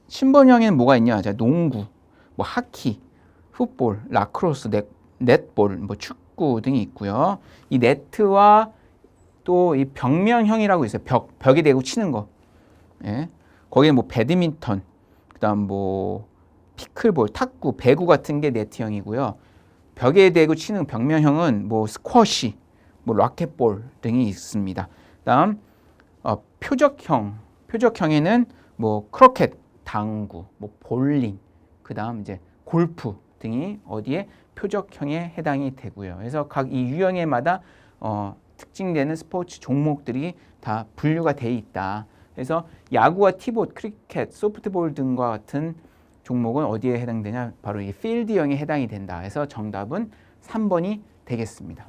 침범형에는 뭐가 있냐? 자, 농구, 뭐 하키, 풋볼, 라크로스, 넷볼, 뭐 축구 등이 있고요. 이 네트와 또 이 벽면형이라고 있어요. 벽에 대고 치는 거. 거기에 뭐 배드민턴, 그다음 뭐 피클볼, 탁구, 배구 같은 게 네트형이고요. 벽에 대고 치는 벽면형은 뭐 스쿼시, 뭐 라켓볼 등이 있습니다. 그다음 표적형에는 뭐 크로켓, 당구, 뭐 볼링, 그다음 이제 골프 등이 어디에 표적형에 해당이 되고요. 그래서 각 이 유형에마다 특징되는 스포츠 종목들이 다 분류가 돼 있다. 그래서 야구와 티볼, 크리켓, 소프트볼 등과 같은 종목은 어디에 해당되냐? 바로 이 필드형에 해당이 된다. 그래서 정답은 3번이 되겠습니다.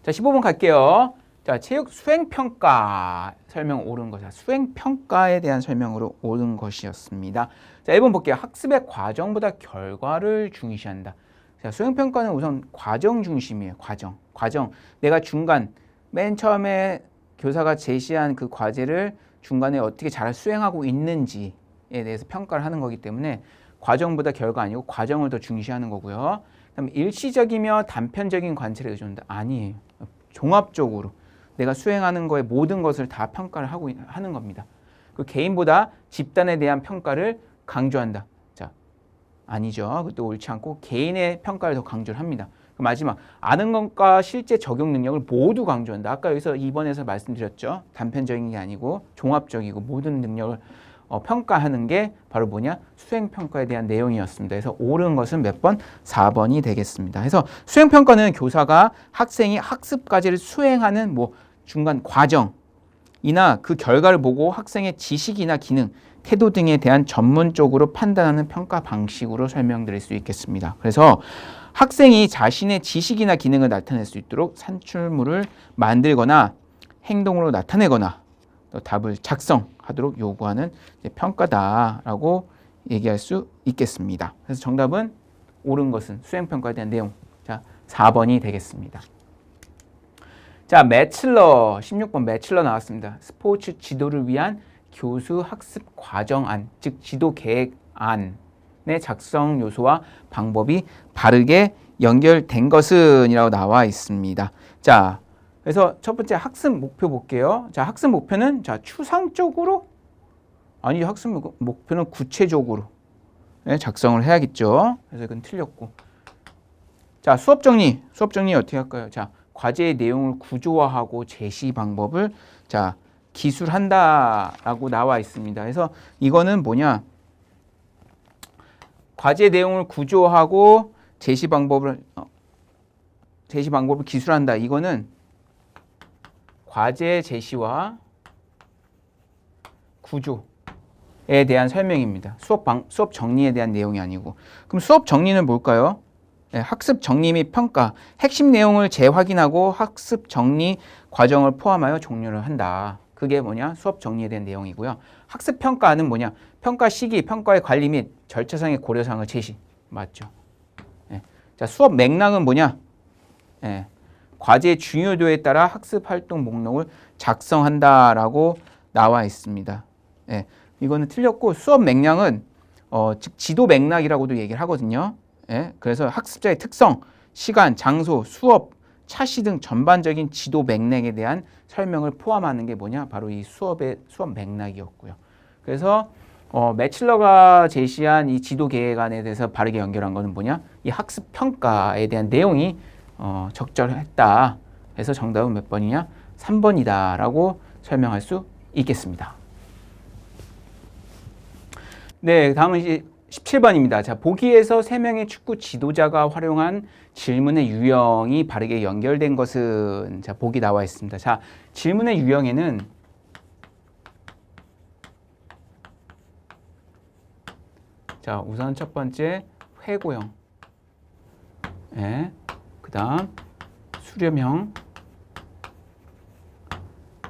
자, 15번 갈게요. 자, 체육 수행평가 설명 옳은 것. 수행평가에 대한 설명으로 옳은 것이었습니다. 자, 1번 볼게요. 학습의 과정보다 결과를 중시한다. 자, 수행평가는 우선 과정 중심이에요. 과정. 내가 중간, 맨 처음에 교사가 제시한 그 과제를 중간에 어떻게 잘 수행하고 있는지에 대해서 평가를 하는 거기 때문에 과정보다 결과 아니고 과정을 더 중시하는 거고요. 그다음에 일시적이며 단편적인 관찰에 의존한다. 아니에요. 종합적으로 내가 수행하는 거에 모든 것을 다 평가를 하는 겁니다. 그 개인보다 집단에 대한 평가를 강조한다. 자, 아니죠. 그것도 옳지 않고 개인의 평가를 더 강조를 합니다. 마지막, 아는 것과 실제 적용 능력을 모두 강조한다. 아까 여기서 2번에서 말씀드렸죠. 단편적인 게 아니고 종합적이고 모든 능력을 평가하는 게 바로 뭐냐? 수행평가에 대한 내용이었습니다. 그래서 옳은 것은 몇 번? 4번이 되겠습니다. 그래서 수행평가는 교사가 학생이 학습과제를 수행하는 뭐 중간 과정이나 그 결과를 보고 학생의 지식이나 기능, 태도 등에 대한 전문적으로 판단하는 평가 방식으로 설명드릴 수 있겠습니다. 그래서 학생이 자신의 지식이나 기능을 나타낼 수 있도록 산출물을 만들거나 행동으로 나타내거나 또 답을 작성하도록 요구하는 평가다라고 얘기할 수 있겠습니다. 그래서 정답은 옳은 것은 수행평가에 대한 내용. 자, 4번이 되겠습니다. 자, 매칠러 16번 매칠러 나왔습니다. 스포츠 지도를 위한 교수 학습 과정안, 즉 지도 계획안의 작성 요소와 방법이 바르게 연결된 것은 이라고 나와 있습니다. 자, 그래서 첫 번째 학습 목표 볼게요. 자, 학습 목표는 자, 추상적으로 아니 학습 목표는 구체적으로 작성을 해야겠죠. 그래서 이건 틀렸고. 자, 수업 정리 어떻게 할까요? 자, 과제의 내용을 구조화하고 제시 방법을 자, 기술한다라고 나와 있습니다. 그래서 이거는 뭐냐? 과제 내용을 구조화하고 제시 방법을 기술한다. 이거는 과제 제시와 구조에 대한 설명입니다. 수업 정리에 대한 내용이 아니고. 그럼 수업 정리는 뭘까요? 네, 학습 정리 및 평가. 핵심 내용을 재확인하고 학습 정리 과정을 포함하여 종료를 한다. 그게 뭐냐? 수업 정리에 대한 내용이고요. 학습 평가는 뭐냐? 평가 시기, 평가의 관리 및 절차상의 고려사항을 제시. 맞죠? 네. 자, 수업 맥락은 뭐냐? 네. 과제의 중요도에 따라 학습 활동 목록을 작성한다라고 나와 있습니다. 네. 이거는 틀렸고 수업 맥락은 즉 지도 맥락이라고도 얘기를 하거든요. 네. 그래서 학습자의 특성, 시간, 장소, 수업, 차시 등 전반적인 지도 맥락에 대한 설명을 포함하는 게 뭐냐? 바로 이 수업 맥락이었고요. 그래서 매칠러가 제시한 이 지도 계획안에 대해서 바르게 연결한 거는 뭐냐? 이 학습 평가에 대한 내용이 적절했다. 그래서 정답은 몇 번이냐? 3번이다라고 설명할 수 있겠습니다. 네, 다음은 이제 17번입니다. 자, 보기에서 3명의 축구 지도자가 활용한 질문의 유형이 바르게 연결된 것은 자, 보기 나와 있습니다. 자, 질문의 유형에는 자, 우선 첫 번째 회고형, 예, 그 다음 수렴형,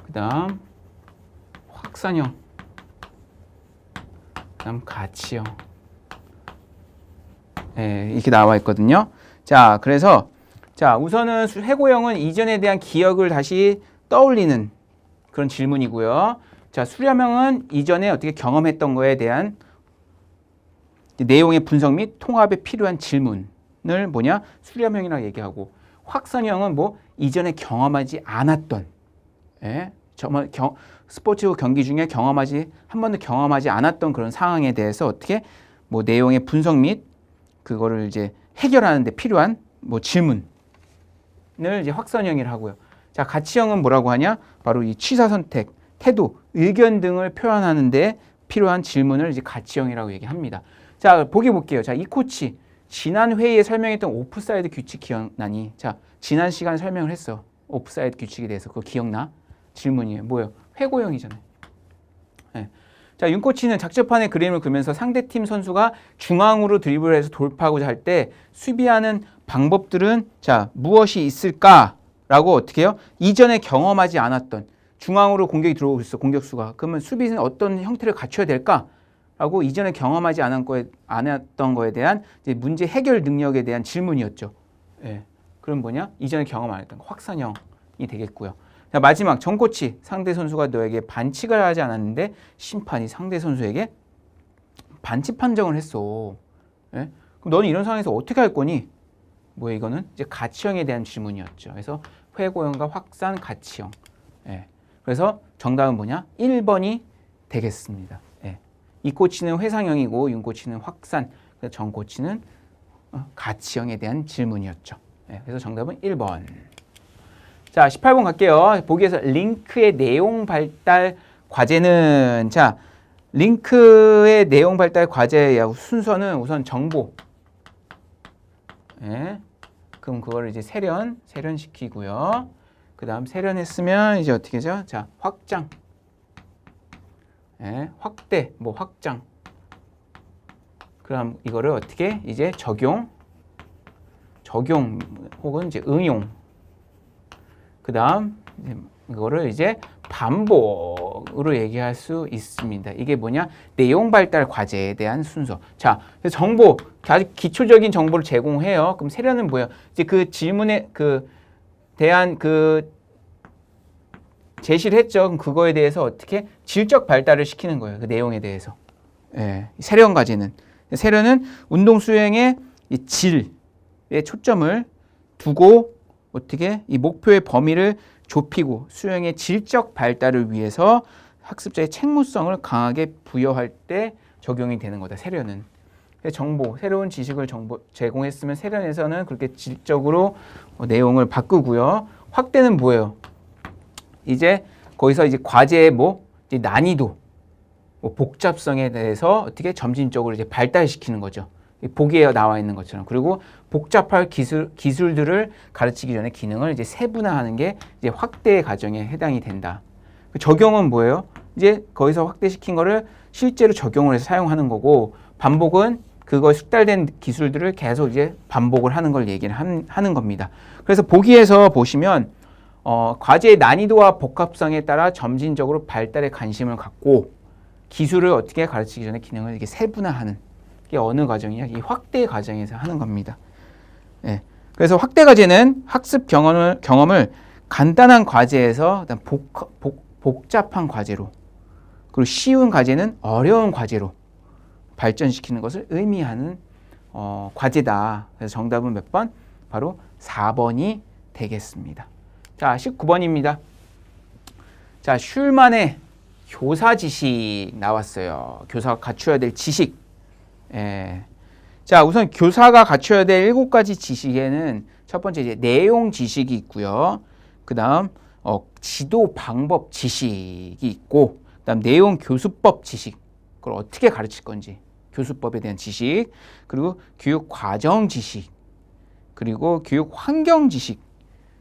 그 다음 확산형, 그 다음 가치형, 예, 이렇게 나와 있거든요. 자, 그래서 자, 우선은 회고형은 이전에 대한 기억을 다시 떠올리는 그런 질문이고요. 자, 수렴형은 이전에 어떻게 경험했던 거에 대한 내용의 분석 및 통합에 필요한 질문을 뭐냐? 수렴형이라고 얘기하고, 확산형은 뭐 이전에 경험하지 않았던, 예? 정말 스포츠 경기 중에 한 번도 경험하지 않았던 그런 상황에 대해서 어떻게 뭐 내용의 분석 및 그거를 이제 해결하는 데 필요한 뭐 질문을 이제 확산형이라고 하고요. 자, 가치형은 뭐라고 하냐? 바로 이 취사 선택, 태도, 의견 등을 표현하는 데 필요한 질문을 이제 가치형이라고 얘기합니다. 자, 보기 볼게요. 자, 이 코치 지난 회의에 설명했던 오프사이드 규칙 기억나니? 자, 지난 시간에 설명을 했어. 오프사이드 규칙에 대해서. 그거 기억나? 질문이에요. 뭐예요? 회고형이잖아요. 네. 자, 윤 코치는 작전판에 그림을 그리면서 상대팀 선수가 중앙으로 드리블을 해서 돌파하고자 할 때 수비하는 방법들은 자, 무엇이 있을까라고 어떻게 해요? 이전에 경험하지 않았던 중앙으로 공격이 들어오고 있어. 공격수가. 그러면 수비는 어떤 형태를 갖춰야 될까? 라고 이전에 경험하지 않았던 거에 대한 이제 문제 해결 능력에 대한 질문이었죠. 예. 그럼 뭐냐? 이전에 경험 안 했던 거. 확산형이 되겠고요. 자, 마지막 정 코치. 상대 선수가 너에게 반칙을 하지 않았는데 심판이 상대 선수에게 반칙 판정을 했어. 예? 그럼 너는 이런 상황에서 어떻게 할 거니? 뭐야 이거는? 이제 가치형에 대한 질문이었죠. 그래서 회고형과 확산 가치형. 예. 그래서 정답은 뭐냐? 1번이 되겠습니다. 예. 이 코치는 회상형이고 윤 코치는 확산, 정 코치는 가치형에 대한 질문이었죠. 네, 그래서 정답은 1번. 자, 18번 갈게요. 보기에서 링크의 내용 발달 과제는 자, 링크의 내용 발달 과제의 순서는 우선 정보. 네, 그럼 그거를 이제 세련시키고요. 그 다음 세련했으면 이제 어떻게 하죠? 자, 확장. 네, 확대, 뭐 확장. 그럼 이거를 어떻게 이제 적용 혹은 이제 응용. 그 다음 이거를 이제 반복으로 얘기할 수 있습니다. 이게 뭐냐? 내용 발달 과제에 대한 순서. 자, 정보, 아주 기초적인 정보를 제공해요. 그럼 세련은 뭐예요? 이제 그 질문에 대한 제시를 했죠. 그럼 그거에 대해서 어떻게 질적 발달을 시키는 거예요. 그 내용에 대해서. 예, 세련 과제는. 세련은 운동 수행의 질에 초점을 두고 어떻게 이 목표의 범위를 좁히고 수행의 질적 발달을 위해서 학습자의 책무성을 강하게 부여할 때 적용이 되는 거다. 세련은. 정보, 새로운 지식을 제공했으면 세련에서는 그렇게 질적으로 내용을 바꾸고요. 확대는 뭐예요? 이제 거기서 이제 과제의 이제 난이도, 복잡성에 대해서 어떻게 점진적으로 이제 발달시키는 거죠. 보기에 나와 있는 것처럼. 그리고 복잡할 기술들을 가르치기 전에 기능을 이제 세분화하는 게 이제 확대의 과정에 해당이 된다. 적용은 뭐예요? 이제 거기서 확대시킨 거를 실제로 적용을 해서 사용하는 거고, 반복은 그거 숙달된 기술들을 계속 이제 반복을 하는 걸 얘기를 하는 겁니다. 그래서 보기에서 보시면 과제의 난이도와 복합성에 따라 점진적으로 발달에 관심을 갖고 기술을 어떻게 가르치기 전에 기능을 이렇게 세분화하는 게 어느 과정이냐? 이 확대 과정에서 하는 겁니다. 예. 그래서 확대 과제는 학습 경험을 간단한 과제에서 복잡한 과제로, 그리고 쉬운 과제는 어려운 과제로 발전시키는 것을 의미하는 과제다. 그래서 정답은 몇 번? 바로 4번이 되겠습니다. 자, 19번입니다. 자, 슐만의 교사 지식 나왔어요. 교사가 갖춰야 될 지식. 예. 자, 우선 교사가 갖춰야 될 7가지 지식에는 첫 번째 이제 내용 지식이 있고요. 그 다음 지도 방법 지식이 있고, 그 다음 내용 교수법 지식, 그걸 어떻게 가르칠 건지 교수법에 대한 지식, 그리고 교육 과정 지식, 그리고 교육 환경 지식,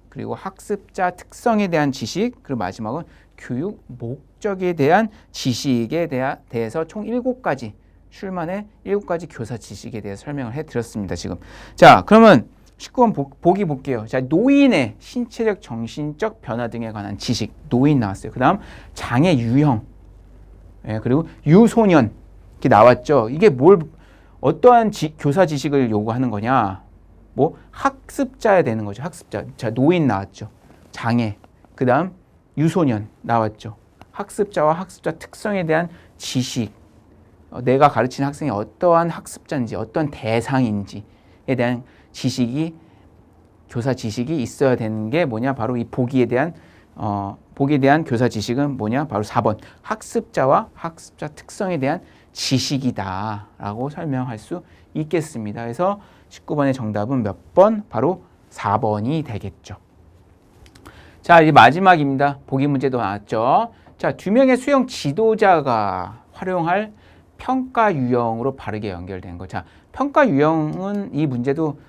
그리고 학습자 특성에 대한 지식, 그리고 마지막은 교육 목적에 대한 지식에 대해서 총 7가지, 슐만의 7가지 교사 지식에 대해서 설명을 해드렸습니다. 지금. 자, 그러면 19번 보기 볼게요. 자, 노인의 신체적, 정신적 변화 등에 관한 지식, 노인 나왔어요. 그 다음 장애 유형, 예, 그리고 유소년, 이렇게 나왔죠. 이게 어떠한 교사 지식을 요구하는 거냐? 학습자야 되는 거죠. 학습자. 자, 노인 나왔죠. 장애. 그 다음 유소년 나왔죠. 학습자와 학습자 특성에 대한 지식. 내가 가르치는 학생이 어떠한 학습자인지, 어떤 대상인지에 대한 지식이, 교사 지식이 있어야 되는 게 뭐냐? 바로 이 보기에 대한 교사 지식은 뭐냐? 바로 4번. 학습자와 학습자 특성에 대한 지식이다라고 설명할 수 있겠습니다. 그래서 19번의 정답은 몇 번? 바로 4번이 되겠죠. 자, 이제 마지막입니다. 보기 문제도 나왔죠. 자, 2명의 수영 지도자가 활용할 평가 유형으로 바르게 연결된 거. 자, 평가 유형은 이 문제도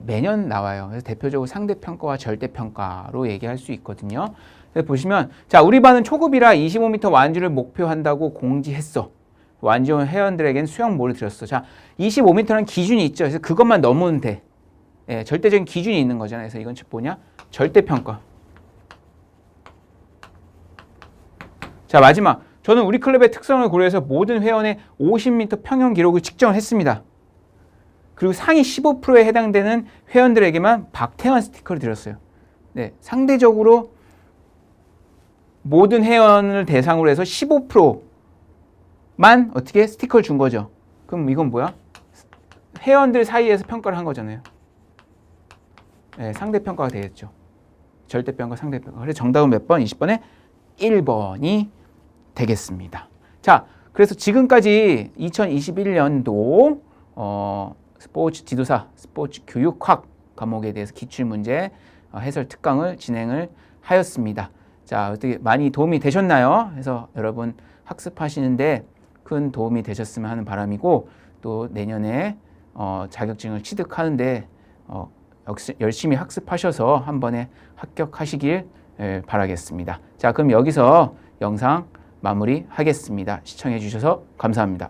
매년 나와요. 그래서 대표적으로 상대평가와 절대평가로 얘기할 수 있거든요. 그래서 보시면, 자, 우리 반은 초급이라 25m 완주를 목표한다고 공지했어. 완주한 회원들에게는 수영모를 드렸어. 자, 25m라는 기준이 있죠. 그래서 그것만 넘으면 돼. 예, 절대적인 기준이 있는 거잖아요. 그래서 이건 뭐냐? 절대평가. 자, 마지막. 저는 우리 클럽의 특성을 고려해서 모든 회원의 50m 평형 기록을 측정을 했습니다. 그리고 상위 15%에 해당되는 회원들에게만 박태환 스티커를 드렸어요. 네, 상대적으로 모든 회원을 대상으로 해서 15%만 어떻게 스티커를 준 거죠. 그럼 이건 뭐야? 회원들 사이에서 평가를 한 거잖아요. 네, 상대평가가 되겠죠. 절대평가, 상대평가. 그래서 정답은 몇 번? 20번에 1번이 되겠습니다. 자, 그래서 지금까지 2021년도 스포츠 지도사, 스포츠 교육학 과목에 대해서 기출문제 해설 특강을 진행을 하였습니다. 자, 어떻게 많이 도움이 되셨나요? 그래서 여러분 학습하시는데 큰 도움이 되셨으면 하는 바람이고, 또 내년에 자격증을 취득하는데 역시 열심히 학습하셔서 한 번에 합격하시길 바라겠습니다. 자, 그럼 여기서 영상 마무리하겠습니다. 시청해 주셔서 감사합니다.